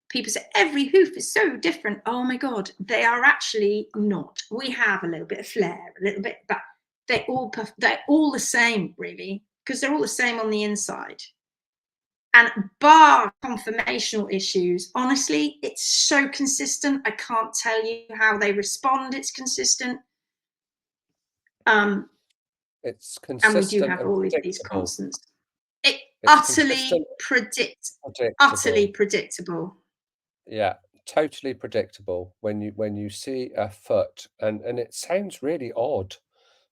[SPEAKER 2] People say every hoof is so different. Oh my God, they are actually not. We have a little bit of flair, a little bit, but they're all the same, really, because they're all the same on the inside. And bar conformational issues, honestly, it's so consistent. I can't tell you how they respond. It's consistent.
[SPEAKER 1] It's consistent,
[SPEAKER 2] and we do have all of these constants. It's utterly predictable.
[SPEAKER 1] Yeah, totally predictable when you see a foot, and it sounds really odd,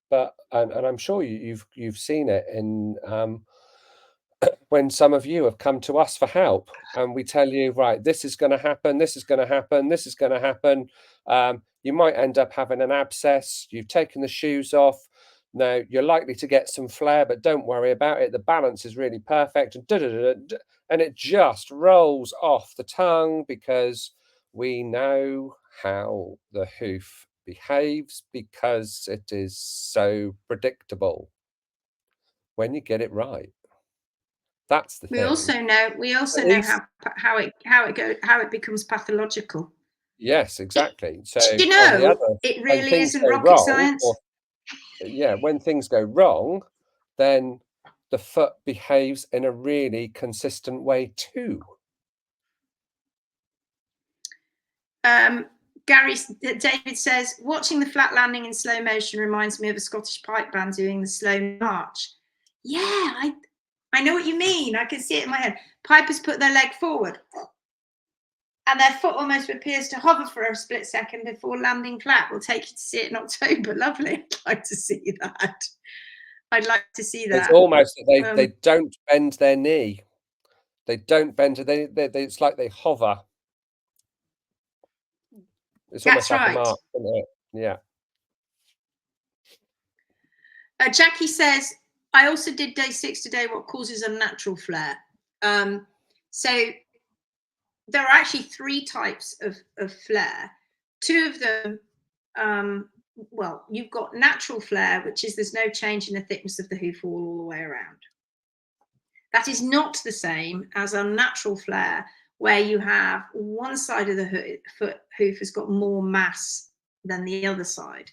[SPEAKER 1] but and I'm sure you've seen it in when some of you have come to us for help, and we tell you, right, this is going to happen, this is going to happen, this is going to happen. You might end up having an abscess. You've taken the shoes off. Now you're likely to get some flare, but don't worry about it. The balance is really perfect, and it just rolls off the tongue because we know how the hoof behaves, because it is so predictable when you get it right. That's the thing.
[SPEAKER 2] We also know how it becomes pathological.
[SPEAKER 1] Yes, exactly. So
[SPEAKER 2] you know, it really isn't rocket science.
[SPEAKER 1] When things go wrong, then the foot behaves in a really consistent way too.
[SPEAKER 2] David says, watching the flat landing in slow motion reminds me of a Scottish pipe band doing the slow march. Yeah, I know what you mean. I can see it in my head. Pipers put their leg forward and their foot almost appears to hover for a split second before landing flat. We'll take you to see it in October. Lovely. I'd like to see that. I'd like to see that.
[SPEAKER 1] It's almost that they don't bend their knee. They don't bend it. It's like they hover. It's almost
[SPEAKER 2] That's
[SPEAKER 1] like a
[SPEAKER 2] right.
[SPEAKER 1] mark, isn't it? Yeah.
[SPEAKER 2] Jackie says, I also did day 6 today, what causes unnatural flare. So there are actually 3 types of flare. 2 of them, well, you've got natural flare, which is there's no change in the thickness of the hoof wall all the way around. That is not the same as unnatural flare, where you have one side of the hoof has got more mass than the other side,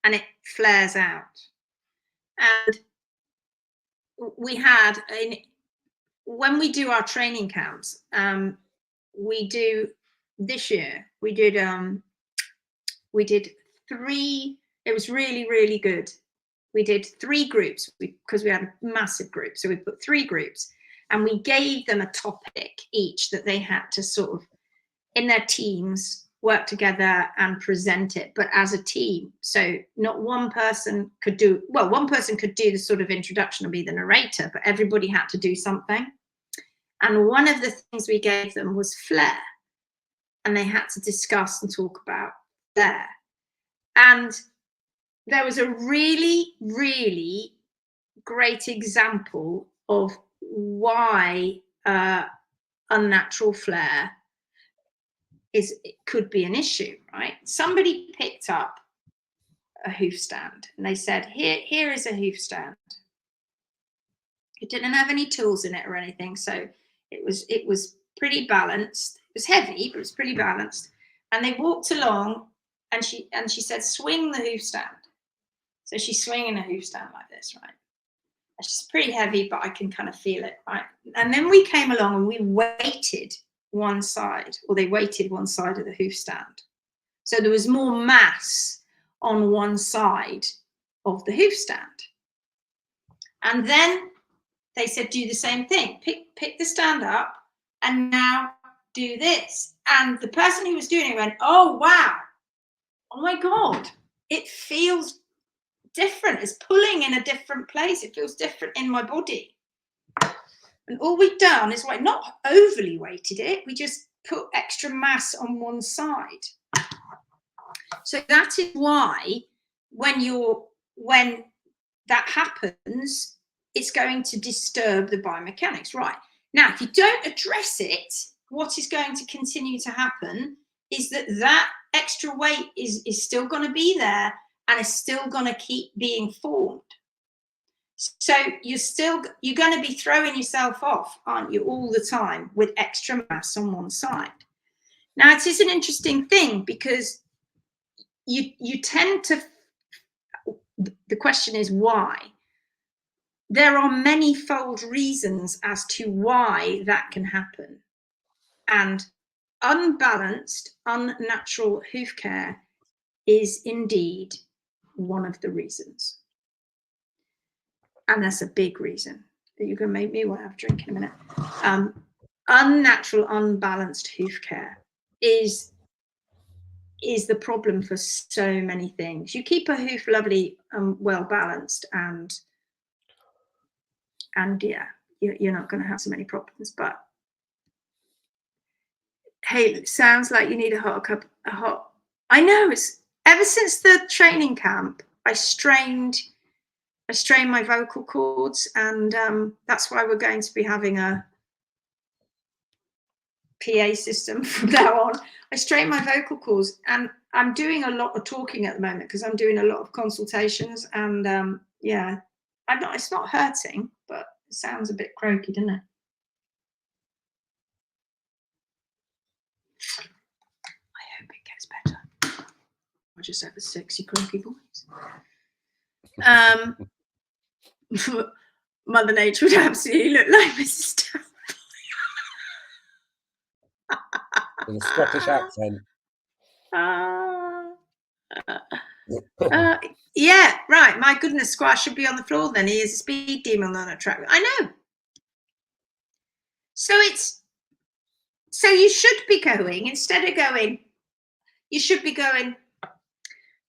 [SPEAKER 2] and it flares out. And we had, when we do our training camps, we do this year, we did 3, it was really, really good. We did 3 groups because we had a massive group. So we put 3 groups and we gave them a topic each that they had to sort of, in their teams, work together and present it, but as a team. So not one person could do, well, one person could do the sort of introduction or be the narrator, but everybody had to do something. And one of the things we gave them was flare. And they had to discuss and talk about flare. And there was a really, really great example of why unnatural flare it could be an issue, right? Somebody picked up a hoof stand and they said, here is a hoof stand. It didn't have any tools in it or anything, so it was pretty balanced. It was heavy, but it was pretty balanced. And they walked along, and she said, swing the hoof stand. So she's swinging a hoof stand like this, right? And she's pretty heavy, but I can kind of feel it, right? And then we came along and we weighted one side, or they weighted one side of the hoof stand. So there was more mass on one side of the hoof stand. And then they said, do the same thing. Pick the stand up and now do this. And the person who was doing it went, oh, wow. Oh, my God. It feels different. It's pulling in a different place. It feels different in my body. And all we've done is not overly weighted it. We just put extra mass on one side. So that is why when that happens, it's going to disturb the biomechanics. Right. Now, if you don't address it, what is going to continue to happen is that extra weight is still going to be there and is still going to keep being formed. So you're going to be throwing yourself off, aren't you, all the time with extra mass on one side. Now, it is an interesting thing because you tend to, the question is why? There are many-fold reasons as to why that can happen. And unbalanced, unnatural hoof care is indeed one of the reasons. And that's a big reason. You're going to make me want to have a drink in a minute. Unnatural, unbalanced hoof care is the problem for so many things. You keep a hoof lovely and well balanced, and yeah, you're not going to have so many problems. But hey, it sounds like you need a hot cup. I know, it's ever since the training camp, I strained my vocal cords, and that's why we're going to be having a PA system from now on. I strain my vocal cords, and I'm doing a lot of talking at the moment because I'm doing a lot of consultations, and yeah, it's not hurting, but it sounds a bit croaky, doesn't it? I hope it gets better. I just have a sexy croaky voice. Mother Nature would absolutely look like Mrs. Doubtfire.
[SPEAKER 1] With a Scottish accent.
[SPEAKER 2] Yeah, right. My goodness, Squash should be on the floor then. He is a speed demon on a track. I know. So you should be going, instead of going, you should be going,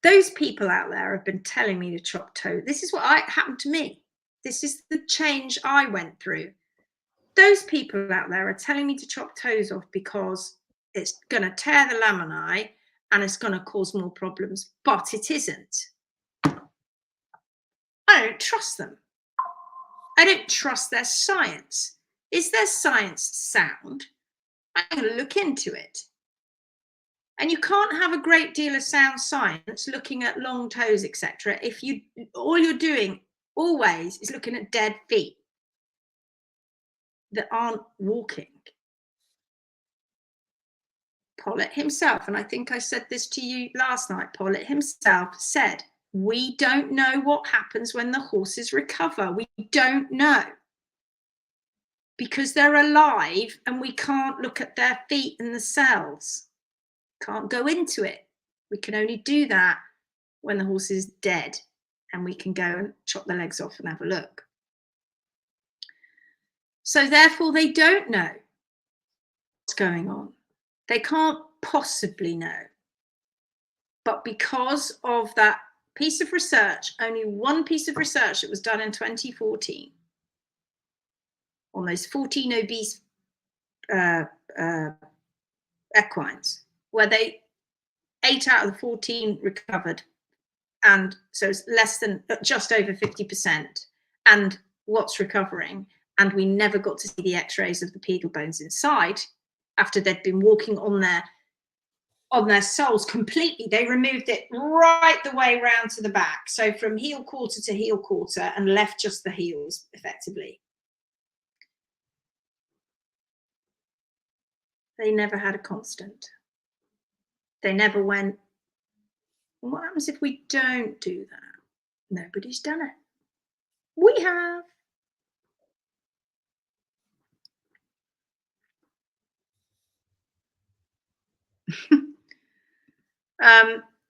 [SPEAKER 2] those people out there have been telling me to chop toe. This is what happened to me. This is the change I went through. Those people out there are telling me to chop toes off because it's going to tear the lamini and it's going to cause more problems, but it isn't. I don't trust them. I don't trust their science. Is their science sound? I'm going to look into it. And you can't have a great deal of sound science looking at long toes, etc. if all you're doing always is looking at dead feet that aren't walking. Pollitt himself, and I think I said this to you last night, Pollitt himself said, we don't know what happens when the horses recover. We don't know. Because they're alive and we can't look at their feet and the cells. Can't go into it. We can only do that when the horse is dead and we can go and chop the legs off and have a look. So therefore they don't know what's going on. They can't possibly know. But because of that piece of research, only one piece of research that was done in 2014 on those 14 obese equines, where 8 out of the 14 recovered, and so it's less than just over 50%, and what's recovering, and we never got to see the x-rays of the pedal bones inside after they'd been walking on their soles completely. They removed it right the way round to the back, so from heel quarter to heel quarter, and left just the heels effectively. They never had a constant. They never went, what happens if we don't do that? Nobody's done it. We have.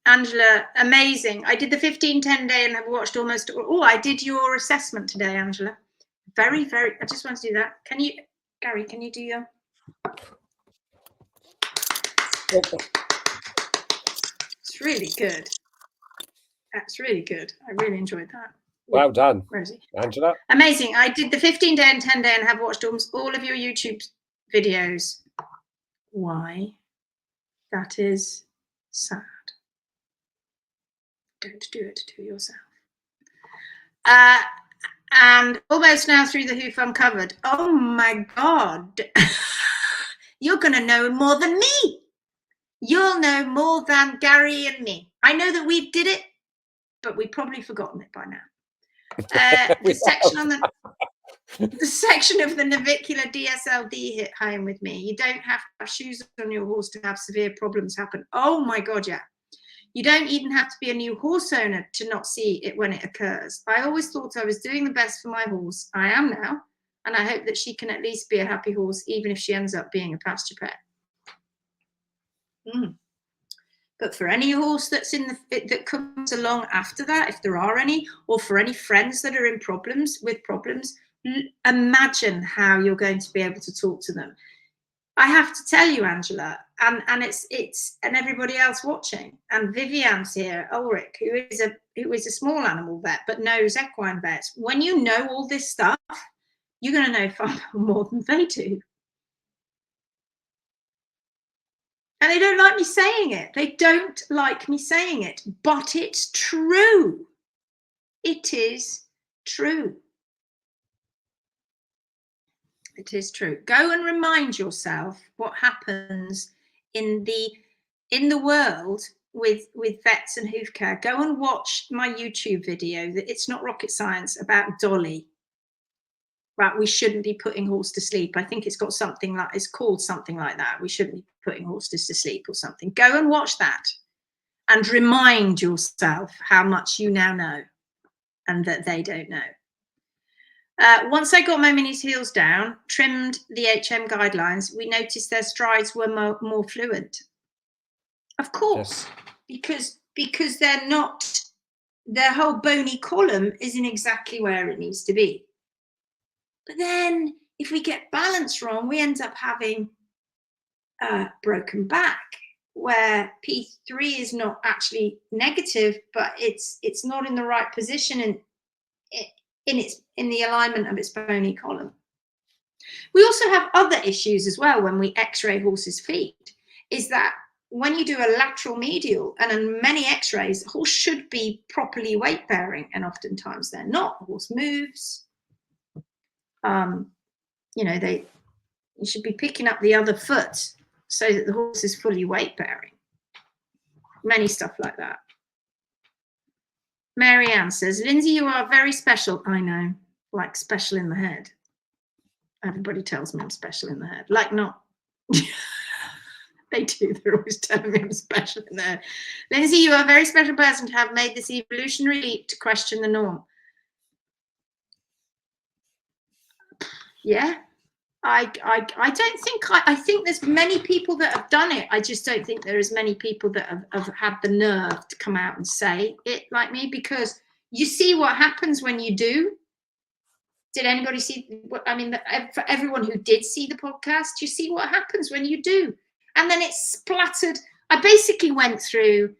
[SPEAKER 2] Angela, amazing. I did the 15-10 day and have watched almost, I did your assessment today, Angela. Very, very, I just want to do that. Can you, Gary, can you do your? It's really good. That's really good. I really enjoyed that.
[SPEAKER 1] Well done,
[SPEAKER 2] Rosie.
[SPEAKER 1] Angela.
[SPEAKER 2] Amazing. I did the 15-day and 10-day and have watched almost all of your YouTube videos. Why? That is sad. Don't do it to yourself. And almost now through the hoof uncovered. Oh my God. You're going to know more than me. You'll know more than Gary and me. I know that we did it, but we've probably forgotten it by now. The section of the navicular DSLD hit home with me. You don't have to have shoes on your horse to have severe problems happen. Oh my God, yeah. You don't even have to be a new horse owner to not see it when it occurs. I always thought I was doing the best for my horse. I am now, and I hope that she can at least be a happy horse, even if she ends up being a pasture pet. But for any horse that's that comes along after that, if there are any, or for any friends that are in problems, imagine how you're going to be able to talk to them. I have to tell you, Angela, and it's and everybody else watching, and Vivian's here, Ulrich, who is a small animal vet but knows equine vets. When you know all this stuff, you're going to know far more than they do. And they don't like me saying it. They don't like me saying it, but it's true. It is true. It is true. Go and remind yourself what happens in the world with vets and hoof care. Go and watch my YouTube video, that It's Not Rocket Science, about Dolly. Right, we shouldn't be putting horse to sleep. I think it's got something like, it's called something like that. We shouldn't be putting horses to sleep or something. Go and watch that and remind yourself how much you now know and that they don't know. Once I got my minis heels down, trimmed the HM guidelines, we noticed their strides were more fluent. Of course, yes. because they're not, their whole bony column isn't exactly where it needs to be. But then if we get balance wrong, we end up having broken back, where P3 is not actually negative, but it's not in the right position in the alignment of its bony column. We also have other issues as well when we x-ray horses' feet, is that when you do a lateral medial and in many x-rays, the horse should be properly weight bearing, and oftentimes they're not. The horse moves. You know, you should be picking up the other foot so that the horse is fully weight bearing. Many stuff like that. Mary Ann says, Lindsay, you are very special. I know, like special in the head. Everybody tells me I'm special in the head. Like not. They do. They're always telling me I'm special in the head. Lindsay, you are a very special person to have made this evolutionary leap to question the norm. Yeah. I don't think, I think there's many people that have done it. I just don't think there is many people that have had the nerve to come out and say it like me, because you see what happens when you do. Did anybody see? I mean, for everyone who did see the podcast, you see what happens when you do. And then it's splattered. I basically went through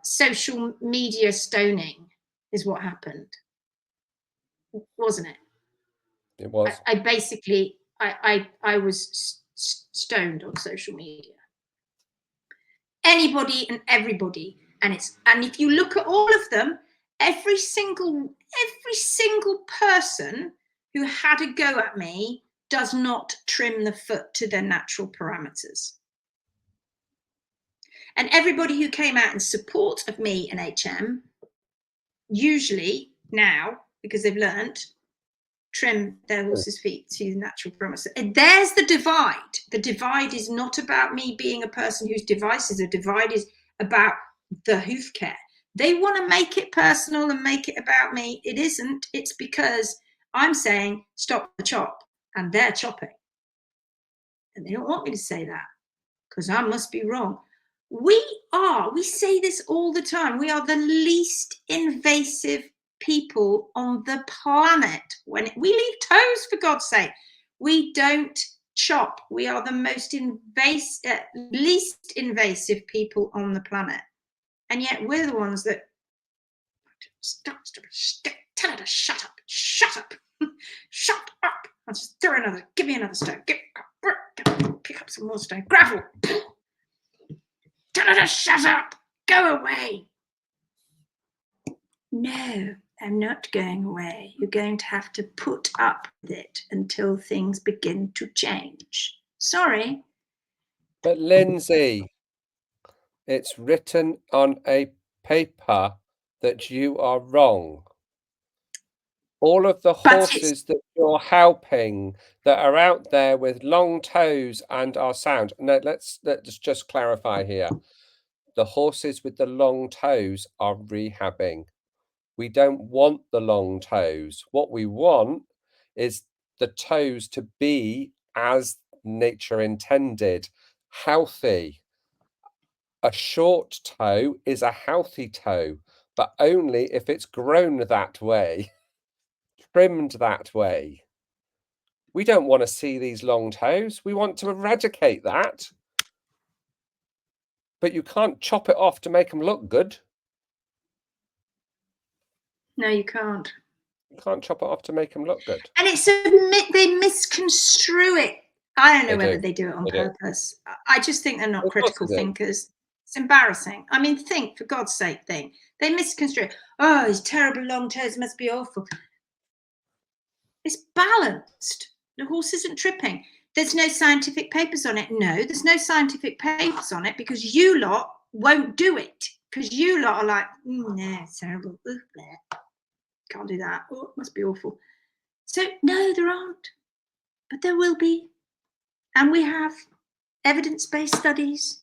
[SPEAKER 2] social media stoning is what happened, wasn't it?
[SPEAKER 1] It was.
[SPEAKER 2] I basically, I was stoned on social media. Anybody and everybody. And if you look at all of them, every single person who had a go at me does not trim the foot to their natural parameters. And everybody who came out in support of me and HM, usually now, because they've learned, trim their horse's feet to the natural parameters. And there's the divide. The divide is not about me being a person whose device is. The divide is about the hoof care. They want to make it personal and make it about me. It isn't. It's because I'm saying stop the chop, and they're chopping. And they don't want me to say that because I must be wrong. We say this all the time. We are the least invasive people on the planet. When we leave toes, for God's sake, we don't chop. We are the least invasive people on the planet. And yet we're the ones that tell her to shut up, shut up, shut up. I'll just throw another, give me another stone, pick up some more stone, gravel. Tell her to shut up, go away. No, I'm not going away. You're going to have to put up with it until things begin to change. Sorry.
[SPEAKER 1] But Lindsay, it's written on a paper that you are wrong. All of the horses that you're helping that are out there with long toes and are sound. No, let's just clarify here. The horses with the long toes are rehabbing. We don't want the long toes. What we want is the toes to be as nature intended, healthy. A short toe is a healthy toe, but only if it's grown that way, trimmed that way. We don't want to see these long toes. We want to eradicate that. But you can't chop it off to make them look good.
[SPEAKER 2] No, you can't.
[SPEAKER 1] You can't chop it off to make them look good.
[SPEAKER 2] And it's they misconstrue it. I don't know whether they do it on purpose. I just think they're not critical thinkers. It's embarrassing. I mean, for God's sake, they misconstrue. Oh, his terrible long toes must be awful. It's balanced. The horse isn't tripping. There's no scientific papers on it. No, there's no scientific papers on it because you lot won't do it. Because you lot are like, no, it's terrible. Ooh, can't do that. Oh, it must be awful. So, no, there aren't. But there will be. And we have evidence-based studies.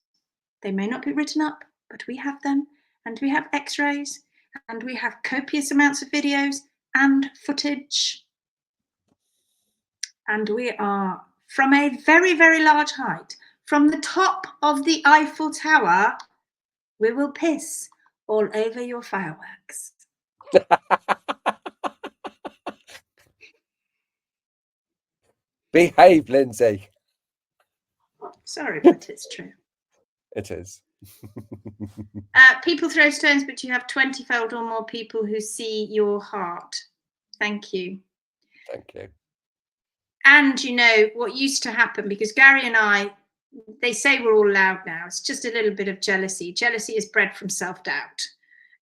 [SPEAKER 2] They may not be written up, but we have them. And we have x-rays. And we have copious amounts of videos and footage. And we are from a very, very large height. From the top of the Eiffel Tower, we will piss all over your fireworks.
[SPEAKER 1] Behave, Lindsay.
[SPEAKER 2] Sorry, but it's true.
[SPEAKER 1] It is.
[SPEAKER 2] People throw stones, but you have 20-fold or more people who see your heart. Thank you.
[SPEAKER 1] Thank you.
[SPEAKER 2] And you know what used to happen, because Gary and I they say we're all loud now. It's just a little bit of jealousy. Jealousy is bred from self-doubt.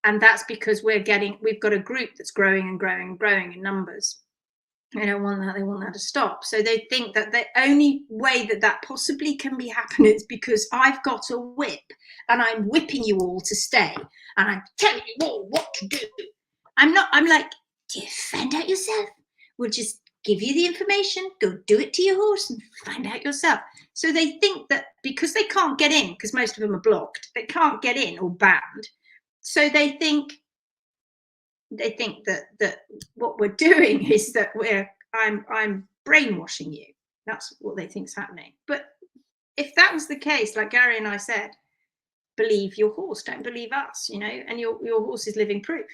[SPEAKER 2] And that's because we've got a group that's growing and growing and growing in numbers. They don't want that. They want that to stop. So they think that the only way that that possibly can be happening is because I've got a whip and I'm whipping you all to stay and I'm telling you all what to do. I'm like, find out yourself. We'll just give you the information, go do it to your horse and find out yourself. So they think that because they can't get in, because most of them are blocked, they can't get in or banned. So they think that what we're doing is that I'm brainwashing you. That's what they think's happening. But if that was the case, like Gary and I said, believe your horse, don't believe us, and your horse is living proof.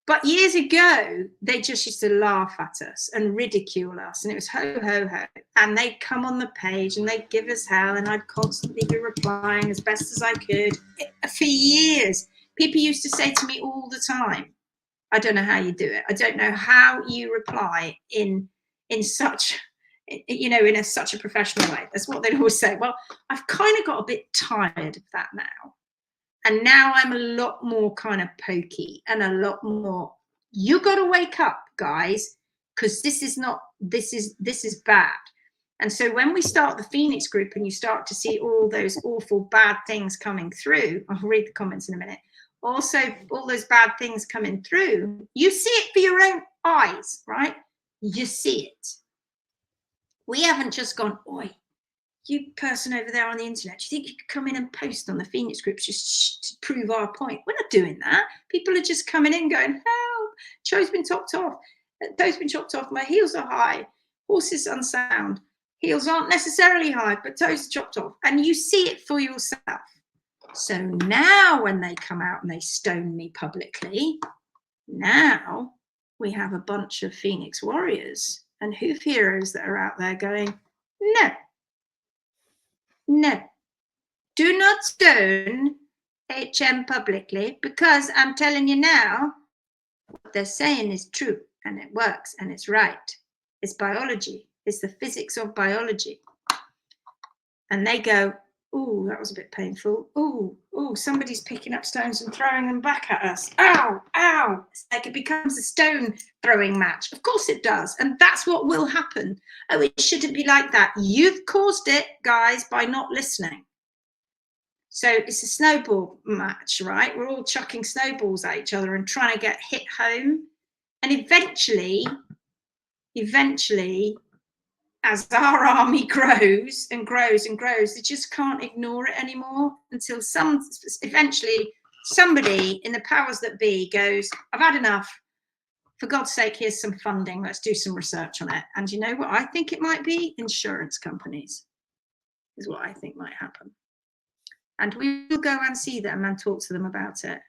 [SPEAKER 2] But years ago, they just used to laugh at us and ridicule us, and it was ho, ho, ho. And they'd come on the page and they'd give us hell, and I'd constantly be replying as best as I could for years. People used to say to me all the time, I don't know how you do it. I don't know how you reply in such, in such a professional way. That's what they'd always say. Well, I've kind of got a bit tired of that now. And now I'm a lot more kind of pokey and a lot more, you got to wake up, guys, because this is bad. And so when we start the Phoenix group and you start to see all those awful bad things coming through, I'll read the comments in a minute. Also, all those bad things coming through, you see it for your own eyes, right? You see it. We haven't just gone, oi, you person over there on the internet, do you think you could come in and post on the Phoenix groups just to prove our point? We're not doing that. People are just coming in going, help, toe's been chopped off. Toe's been chopped off. My heels are high. Horse is unsound. Heels aren't necessarily high, but toes are chopped off. And you see it for yourself. So now when they come out and they stone me publicly, now we have a bunch of Phoenix warriors and hoof heroes that are out there going, no, do not stone HM publicly, because I'm telling you now, what they're saying is true and it works and it's right. It's biology. It's the physics of biology. And they go, oh, that was a bit painful. Oh, somebody's picking up stones and throwing them back at us. Ow, ow. It's like it becomes a stone throwing match. Of course it does. And that's what will happen. Oh, it shouldn't be like that. You've caused it, guys, by not listening. So it's a snowball match, right? We're all chucking snowballs at each other and trying to get hit home. And eventually, as our army grows and grows and grows, they just can't ignore it anymore until eventually somebody in the powers that be goes, I've had enough. For God's sake, here's some funding. Let's do some research on it. And you know what I think it might be? Insurance companies is what I think might happen. And we will go and see them and talk to them about it.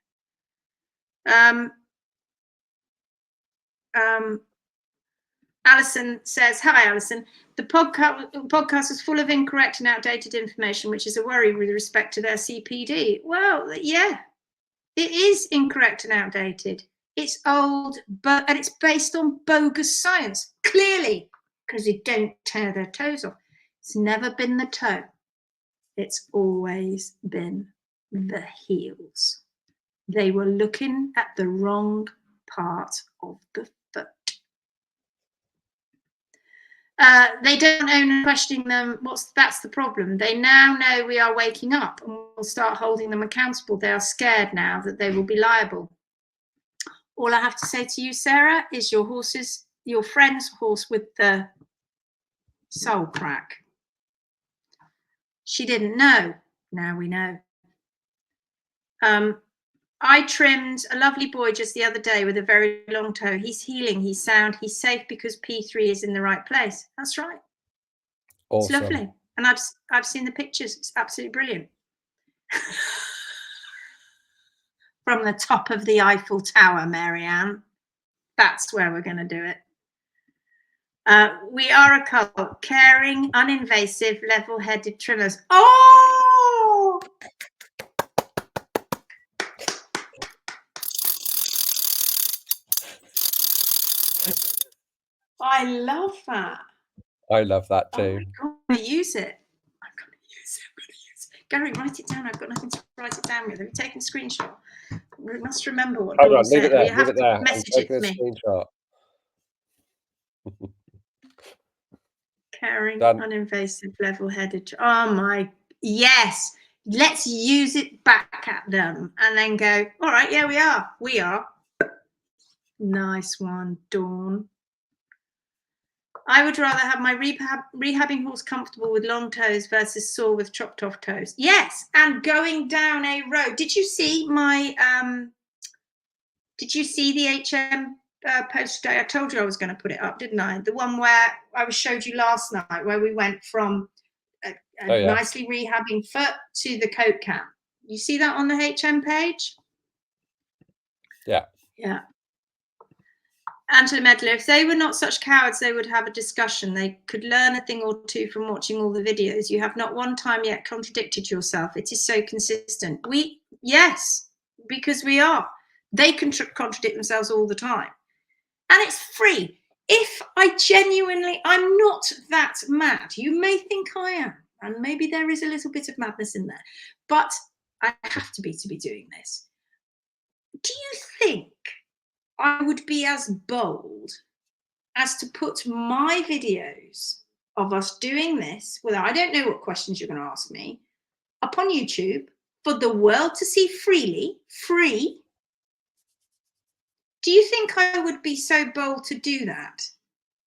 [SPEAKER 2] Alison says, hi, Alison. The podcast is full of incorrect and outdated information, which is a worry with respect to their CPD. Well, yeah, it is incorrect and outdated. It's old, and it's based on bogus science, clearly, because they don't tear their toes off. It's never been the toe. It's always been the heels. They were looking at the wrong part of the foot. They don't own questioning them. That's the problem. They now know we are waking up and we'll start holding them accountable. They are scared now that they will be liable. All I have to say to you, Sarah, is your friend's horse with the sole crack. She didn't know. Now we know. I trimmed a lovely boy just the other day with a very long toe. He's healing, he's sound, he's safe because P3 is in the right place. That's right. Awesome. It's lovely. And I've seen the pictures. It's absolutely brilliant. From the top of the Eiffel Tower, Marianne. That's where we're going to do it. We are a cult. Caring, uninvasive, level-headed trimmers. Oh! I love that.
[SPEAKER 1] I love that too.
[SPEAKER 2] I'm going to use it. Gary, write it down. I've got nothing to write it down with. Have you taken a screenshot? We must remember what
[SPEAKER 1] Hold
[SPEAKER 2] Dawn
[SPEAKER 1] on, leave it
[SPEAKER 2] said.
[SPEAKER 1] there,
[SPEAKER 2] We have
[SPEAKER 1] leave it
[SPEAKER 2] to
[SPEAKER 1] there. I'm
[SPEAKER 2] message it
[SPEAKER 1] taking
[SPEAKER 2] to
[SPEAKER 1] a
[SPEAKER 2] me.
[SPEAKER 1] screenshot.
[SPEAKER 2] Caring,
[SPEAKER 1] Done.
[SPEAKER 2] uninvasive, level-headed. Oh my, yes. Let's use it back at them and then go, all right, yeah, we are. Nice one, Dawn. I would rather have my rehabbing horse comfortable with long toes versus sore with chopped off toes. Yes, and going down a road. Did you see my did you see the HM post today? I told you I was going to put it up, didn't I? The one where I showed you last night, where we went from a nicely rehabbing foot to the coat cam. You see that on the HM page?
[SPEAKER 1] Yeah.
[SPEAKER 2] Yeah. Angela Medler, if they were not such cowards, they would have a discussion. They could learn a thing or two from watching all the videos. You have not one time yet contradicted yourself. It is so consistent. Yes, because we are. They can contradict themselves all the time. And it's free. If I'm not that mad. You may think I am. And maybe there is a little bit of madness in there. But I have to be doing this. Do you think I would be as bold as to put my videos of us doing this, well, I don't know what questions you're going to ask me, up on YouTube for the world to see freely, free? Do you think I would be so bold to do that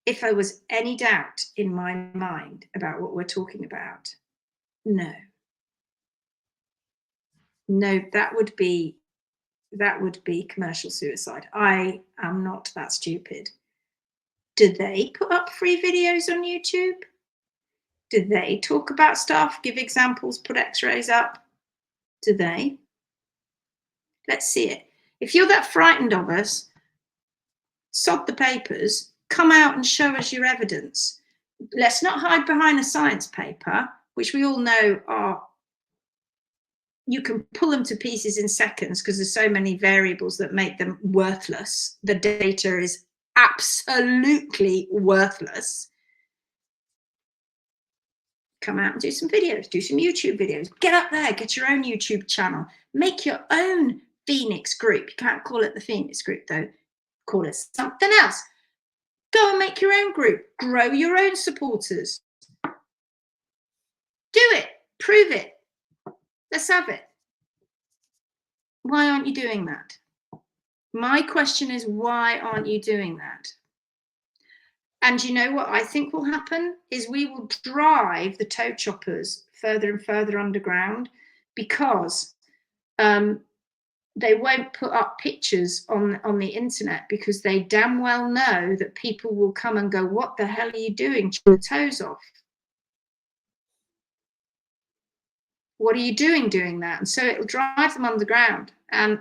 [SPEAKER 2] if there was any doubt in my mind about what we're talking about? No. No, that would be commercial suicide. I am not that stupid. Do they put up free videos on YouTube? Do they talk about stuff, give examples, put x-rays up? Do they? Let's see it. If you're that frightened of us, sod the papers, come out and show us your evidence. Let's not hide behind a science paper, which we all know you can pull them to pieces in seconds because there's so many variables that make them worthless. The data is absolutely worthless. Come out and do some videos, do some YouTube videos. Get up there, get your own YouTube channel. Make your own Phoenix group. You can't call it the Phoenix group though. Call it something else. Go and make your own group. Grow your own supporters. Do it. Prove it. Let's have it. Why aren't you doing that? My question is, why aren't you doing that? And you know what I think will happen is we will drive the toe choppers further and further underground because they won't put up pictures on the internet because they damn well know that people will come and go, what the hell are you doing? Chew the toes off. What are you doing that? And so it'll drive them underground. And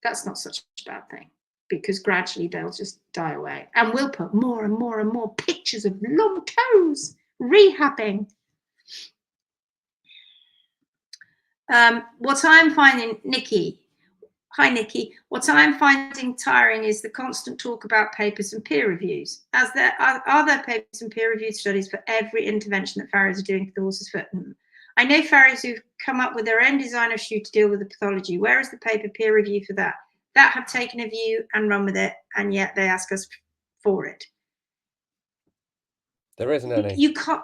[SPEAKER 2] that's not such a bad thing because gradually they'll just die away. And we'll put more and more and more pictures of long toes rehabbing. What I'm finding, Nikki, hi Nikki, what I'm finding tiring is the constant talk about papers and peer reviews. As there are there papers and peer reviewed studies for every intervention that farriers are doing to the horse's foot? I know farriers who've come up with their own design of shoe to deal with the pathology. Where is the paper peer review for that? That have taken a view and run with it, and yet they ask us for it.
[SPEAKER 1] There isn't any.
[SPEAKER 2] You can't.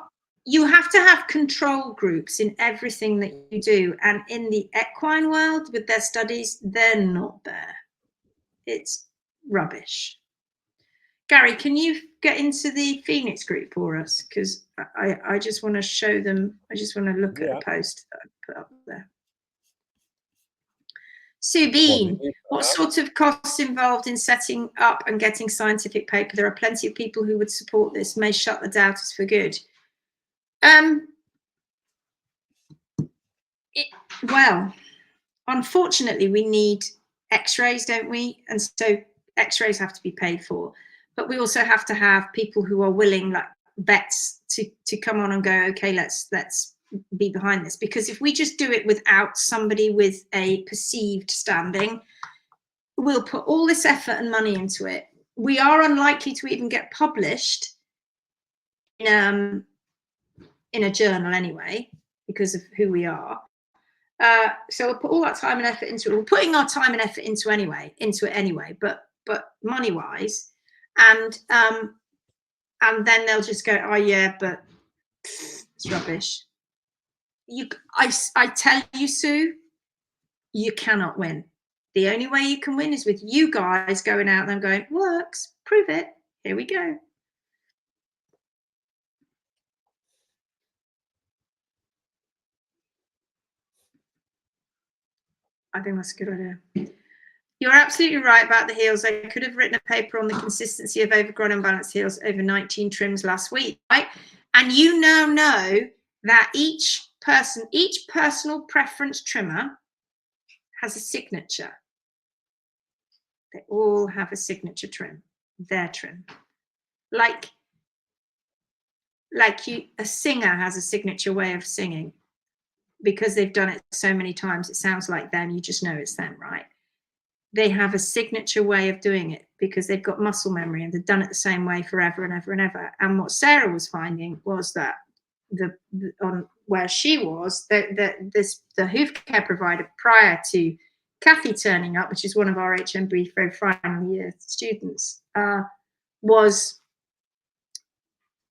[SPEAKER 2] You have to have control groups in everything that you do. And in the equine world, with their studies, they're not there. It's rubbish. Gary, can you get into the Phoenix group for us? Because I just want to show them, I just want to look at a post that I put up there. Sue Bean, what sort of costs involved in setting up and getting scientific paper? There are plenty of people who would support this, may shut the doubters for good. Well, unfortunately, we need x-rays, don't we? And so x-rays have to be paid for. But we also have to have people who are willing, like vets, to come on and go, okay, let's be behind this. Because if we just do it without somebody with a perceived standing, we'll put all this effort and money into it. We are unlikely to even get published in in a journal anyway, because of who we are. So we'll put all that time and effort into it. We're putting our time and effort into it anyway, but money wise, and then they'll just go, oh yeah, but it's rubbish. I tell you, Sue, you cannot win. The only way you can win is with you guys going out and going, works, prove it. Here we go. I think that's a good idea. You're absolutely right about the heels. I could have written a paper on the consistency of overgrown and balanced heels over 19 trims last week, right? And you now know that each personal preference trimmer has a signature. They all have a signature trim, their trim. Like a singer has a signature way of singing because they've done it so many times. It sounds like them. You just know it's them, right? They have a signature way of doing it because they've got muscle memory and they've done it the same way forever and ever and ever. And what Sarah was finding was that on where she was, the hoof care provider prior to Kathy turning up, which is one of our HMB for final year students, was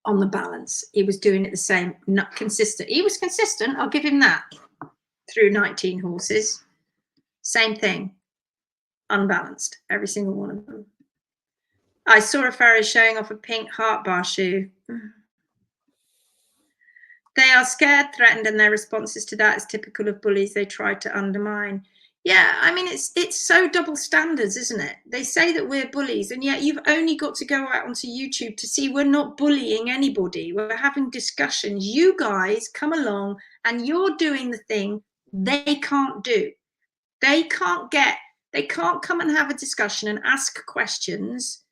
[SPEAKER 2] on the balance. He was doing it the same, not consistent. He was consistent, I'll give him that, through 19 horses. Same thing. Unbalanced, every single one of them. I saw a farrier showing off a pink heart bar shoe. They are scared, threatened, and their responses to that is typical of bullies they try to undermine. Yeah, I mean, it's so double standards, isn't it? They say that we're bullies, and yet you've only got to go out onto YouTube to see we're not bullying anybody. We're having discussions. You guys come along and you're doing the thing they can't do. They can't come and have a discussion and ask questions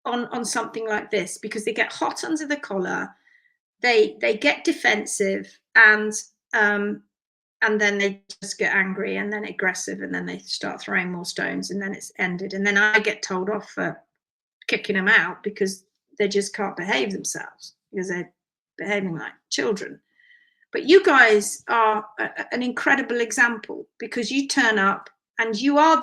[SPEAKER 2] on something like this because they get hot under the collar, they get defensive, and then they just get angry and then aggressive, and then they start throwing more stones, and then it's ended. And then I get told off for kicking them out because they just can't behave themselves because they're behaving like children. But you guys are an incredible example because you turn up and you are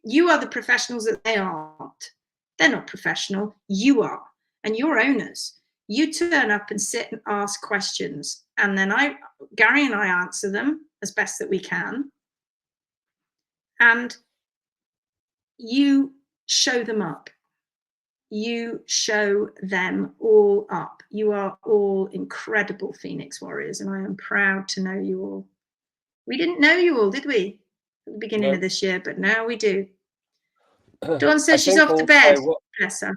[SPEAKER 2] you are the professionals that they aren't. They're not professional. You are, and you're owners. You turn up and sit and ask questions, and then Gary and I answer them as best that we can, and you show them up. You show them all up. You are all incredible Phoenix warriors, and I am proud to know you all. We didn't know you all, did we, at the beginning of this year? But now we do. Dawn says she's off to bed. Bless her.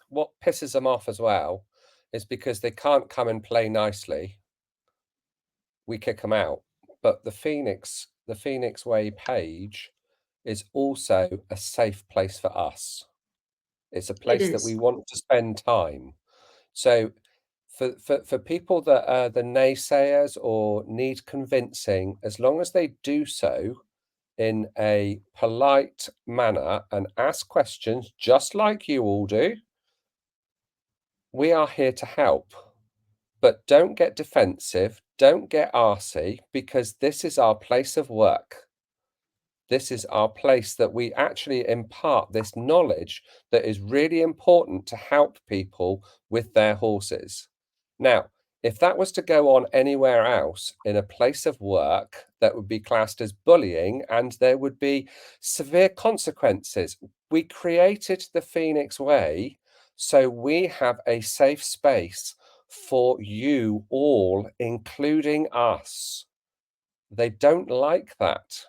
[SPEAKER 1] What pisses them off as well is because they can't come and play nicely. We kick them out. But the Phoenix Way page is also a safe place for us. It's a place that we want to spend time. So for people that are the naysayers or need convincing, as long as they do so in a polite manner and ask questions just like you all do, we are here to help. But don't get defensive, don't get arsey, because this is our place of work. This is our place that we actually impart this knowledge that is really important to help people with their horses. Now, if that was to go on anywhere else in a place of work, that would be classed as bullying and there would be severe consequences. We created the Phoenix Way so we have a safe space for you all, including us. They don't like that.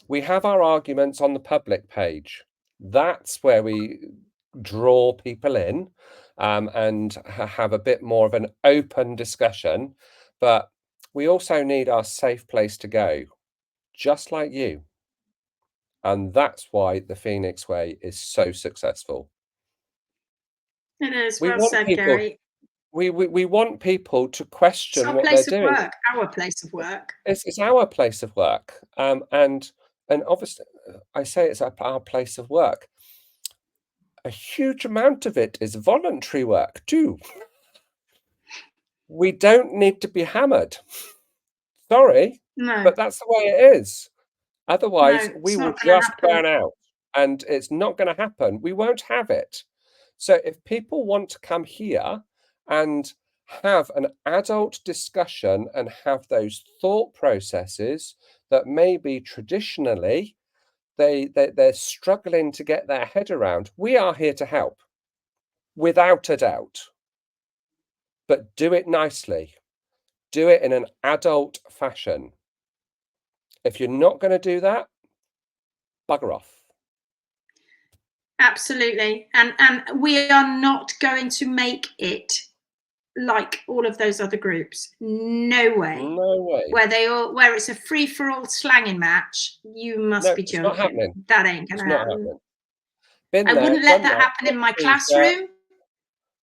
[SPEAKER 1] We have our arguments on the public page. That's where we draw people in and have a bit more of an open discussion. But we also need our safe place to go, just like you. And that's why the Phoenix Way is so successful.
[SPEAKER 2] It is. Well said, Gary.
[SPEAKER 1] We want people to question what they're doing.
[SPEAKER 2] Our place of work.
[SPEAKER 1] It's our place of work. And obviously, I say it's our place of work. a huge amount of it is voluntary work too. We don't need to be hammered. Sorry,
[SPEAKER 2] No,
[SPEAKER 1] but that's the way it is. Otherwise,
[SPEAKER 2] no,
[SPEAKER 1] we
[SPEAKER 2] it's
[SPEAKER 1] will
[SPEAKER 2] not going to
[SPEAKER 1] just
[SPEAKER 2] happen.
[SPEAKER 1] burn out, and it's not gonna happen. We won't have it. So if people want to come here and have an adult discussion and have those thought processes that maybe traditionally they're struggling to get their head around, we are here to help, without a doubt. But do it nicely. Do it in an adult fashion. If you're not gonna do that, bugger off.
[SPEAKER 2] Absolutely. And we are not going to make it like all of those other groups. No way.
[SPEAKER 1] No way.
[SPEAKER 2] Where it's a free for all slanging match. You must
[SPEAKER 1] No,
[SPEAKER 2] be
[SPEAKER 1] it's not
[SPEAKER 2] joking.
[SPEAKER 1] happening.
[SPEAKER 2] That ain't
[SPEAKER 1] It's
[SPEAKER 2] gonna
[SPEAKER 1] not
[SPEAKER 2] happen.
[SPEAKER 1] happening. Been
[SPEAKER 2] I
[SPEAKER 1] there,
[SPEAKER 2] wouldn't let
[SPEAKER 1] done
[SPEAKER 2] that
[SPEAKER 1] that,
[SPEAKER 2] happen
[SPEAKER 1] got
[SPEAKER 2] in my
[SPEAKER 1] the T-shirt.
[SPEAKER 2] classroom.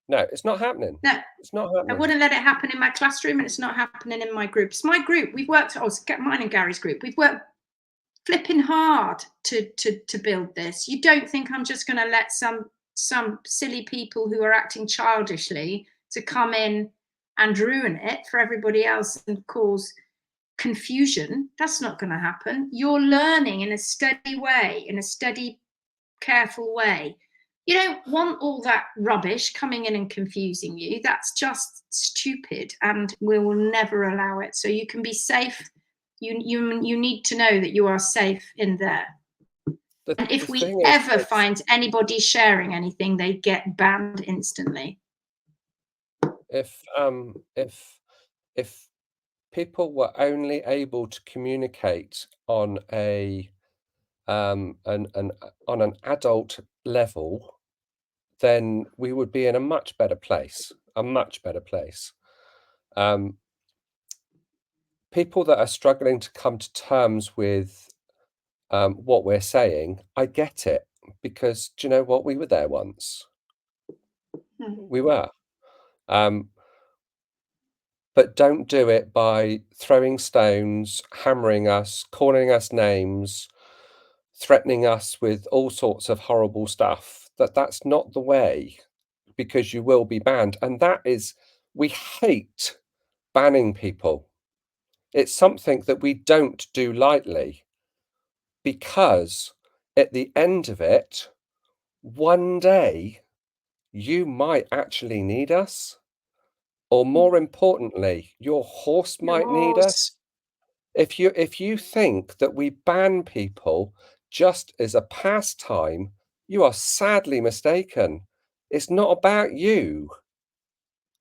[SPEAKER 1] No, it's not happening.
[SPEAKER 2] No,
[SPEAKER 1] It's not
[SPEAKER 2] I
[SPEAKER 1] happening.
[SPEAKER 2] wouldn't let it happen in my classroom, and it's not happening in my group. It's my group. We've worked, mine and Gary's group. We've worked flipping hard to build this. You don't think I'm just going to let some silly people who are acting childishly to come in and ruin it for everybody else and cause confusion? That's not going to happen. You're learning in a steady way, in a steady, careful way. You don't want all that rubbish coming in and confusing you. That's just stupid, and we will never allow it. So you can be safe. You need to know that you are safe in there. And if
[SPEAKER 1] The
[SPEAKER 2] we
[SPEAKER 1] thing is,
[SPEAKER 2] ever find anybody sharing anything, they get banned instantly.
[SPEAKER 1] if people were only able to communicate on on an adult level, then we would be in a much better place, a much better place. People that are struggling to come to terms with what we're saying, I get it, because do you know what? We were there once. We were. But don't do it by throwing stones, hammering us, calling us names, threatening us with all sorts of horrible stuff. That's not the way, because you will be banned. And that is, we hate banning people. It's something that we don't do lightly, because at the end of it, one day you might actually need us. Or more importantly, your horse might need us. If you think that we ban people just as a pastime, you are sadly mistaken. It's not about you.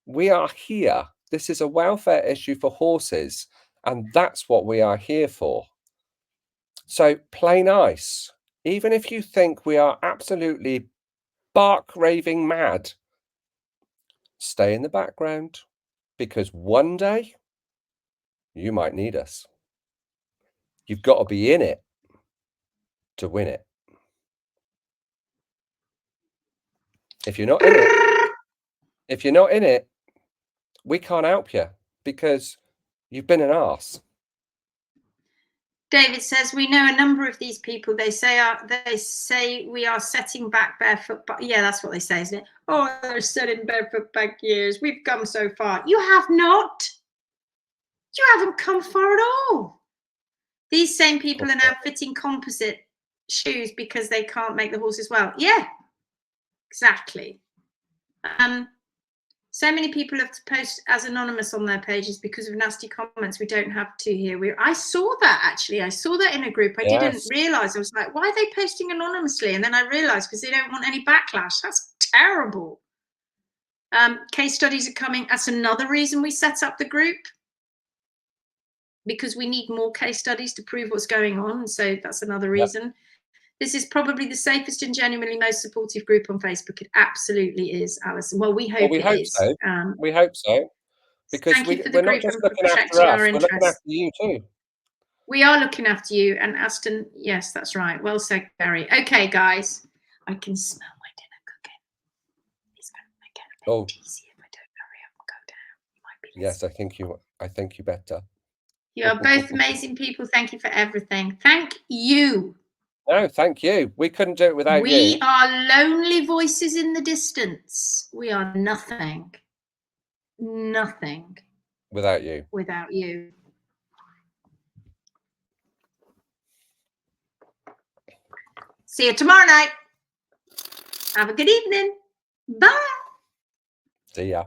[SPEAKER 1] We are here. This is a welfare issue for horses, and that's what we are here for. So play nice. Even if you think we are absolutely bark raving mad, stay in the background, because one day you might need us. You've got to be in it to win it. If you're not in it, we can't help you, because you've been an arse.
[SPEAKER 2] David says, we know a number of these people. They say we are setting back barefoot. But yeah, that's what they say, isn't it? Oh, they're setting barefoot back years. We've come so far. You have not. You haven't come far at all. These same people are now fitting composite shoes because they can't make the horses well. Yeah, exactly. So many people have to post as anonymous on their pages because of nasty comments. We don't have to here. I saw that, actually. I saw that in a group. I didn't realize. I was like, why are they posting anonymously? And then I realized because they don't want any backlash. That's terrible. Case studies are coming. That's another reason we set up the group, because we need more case studies to prove what's going on. So that's another reason. Yep. This is probably the safest and genuinely most supportive group on Facebook. It absolutely is, Alison. Well, we hope it is.
[SPEAKER 1] So. We hope so. Because we're not just looking after us, we're looking after you too.
[SPEAKER 2] We are looking after you. And Aston, yes, that's right. Well said, Gary. Okay, guys. I can smell my dinner cooking. It's going to make it a bit easy if I don't hurry up and go down. You might be listening.
[SPEAKER 1] Yes, I think you better.
[SPEAKER 2] You are both amazing people. Thank you for everything. Thank you.
[SPEAKER 1] No, thank you. We couldn't do it without you.
[SPEAKER 2] We are lonely voices in the distance. We are nothing. Nothing
[SPEAKER 1] Without you.
[SPEAKER 2] without you. See you tomorrow night. Have a good evening. Bye.
[SPEAKER 1] See ya.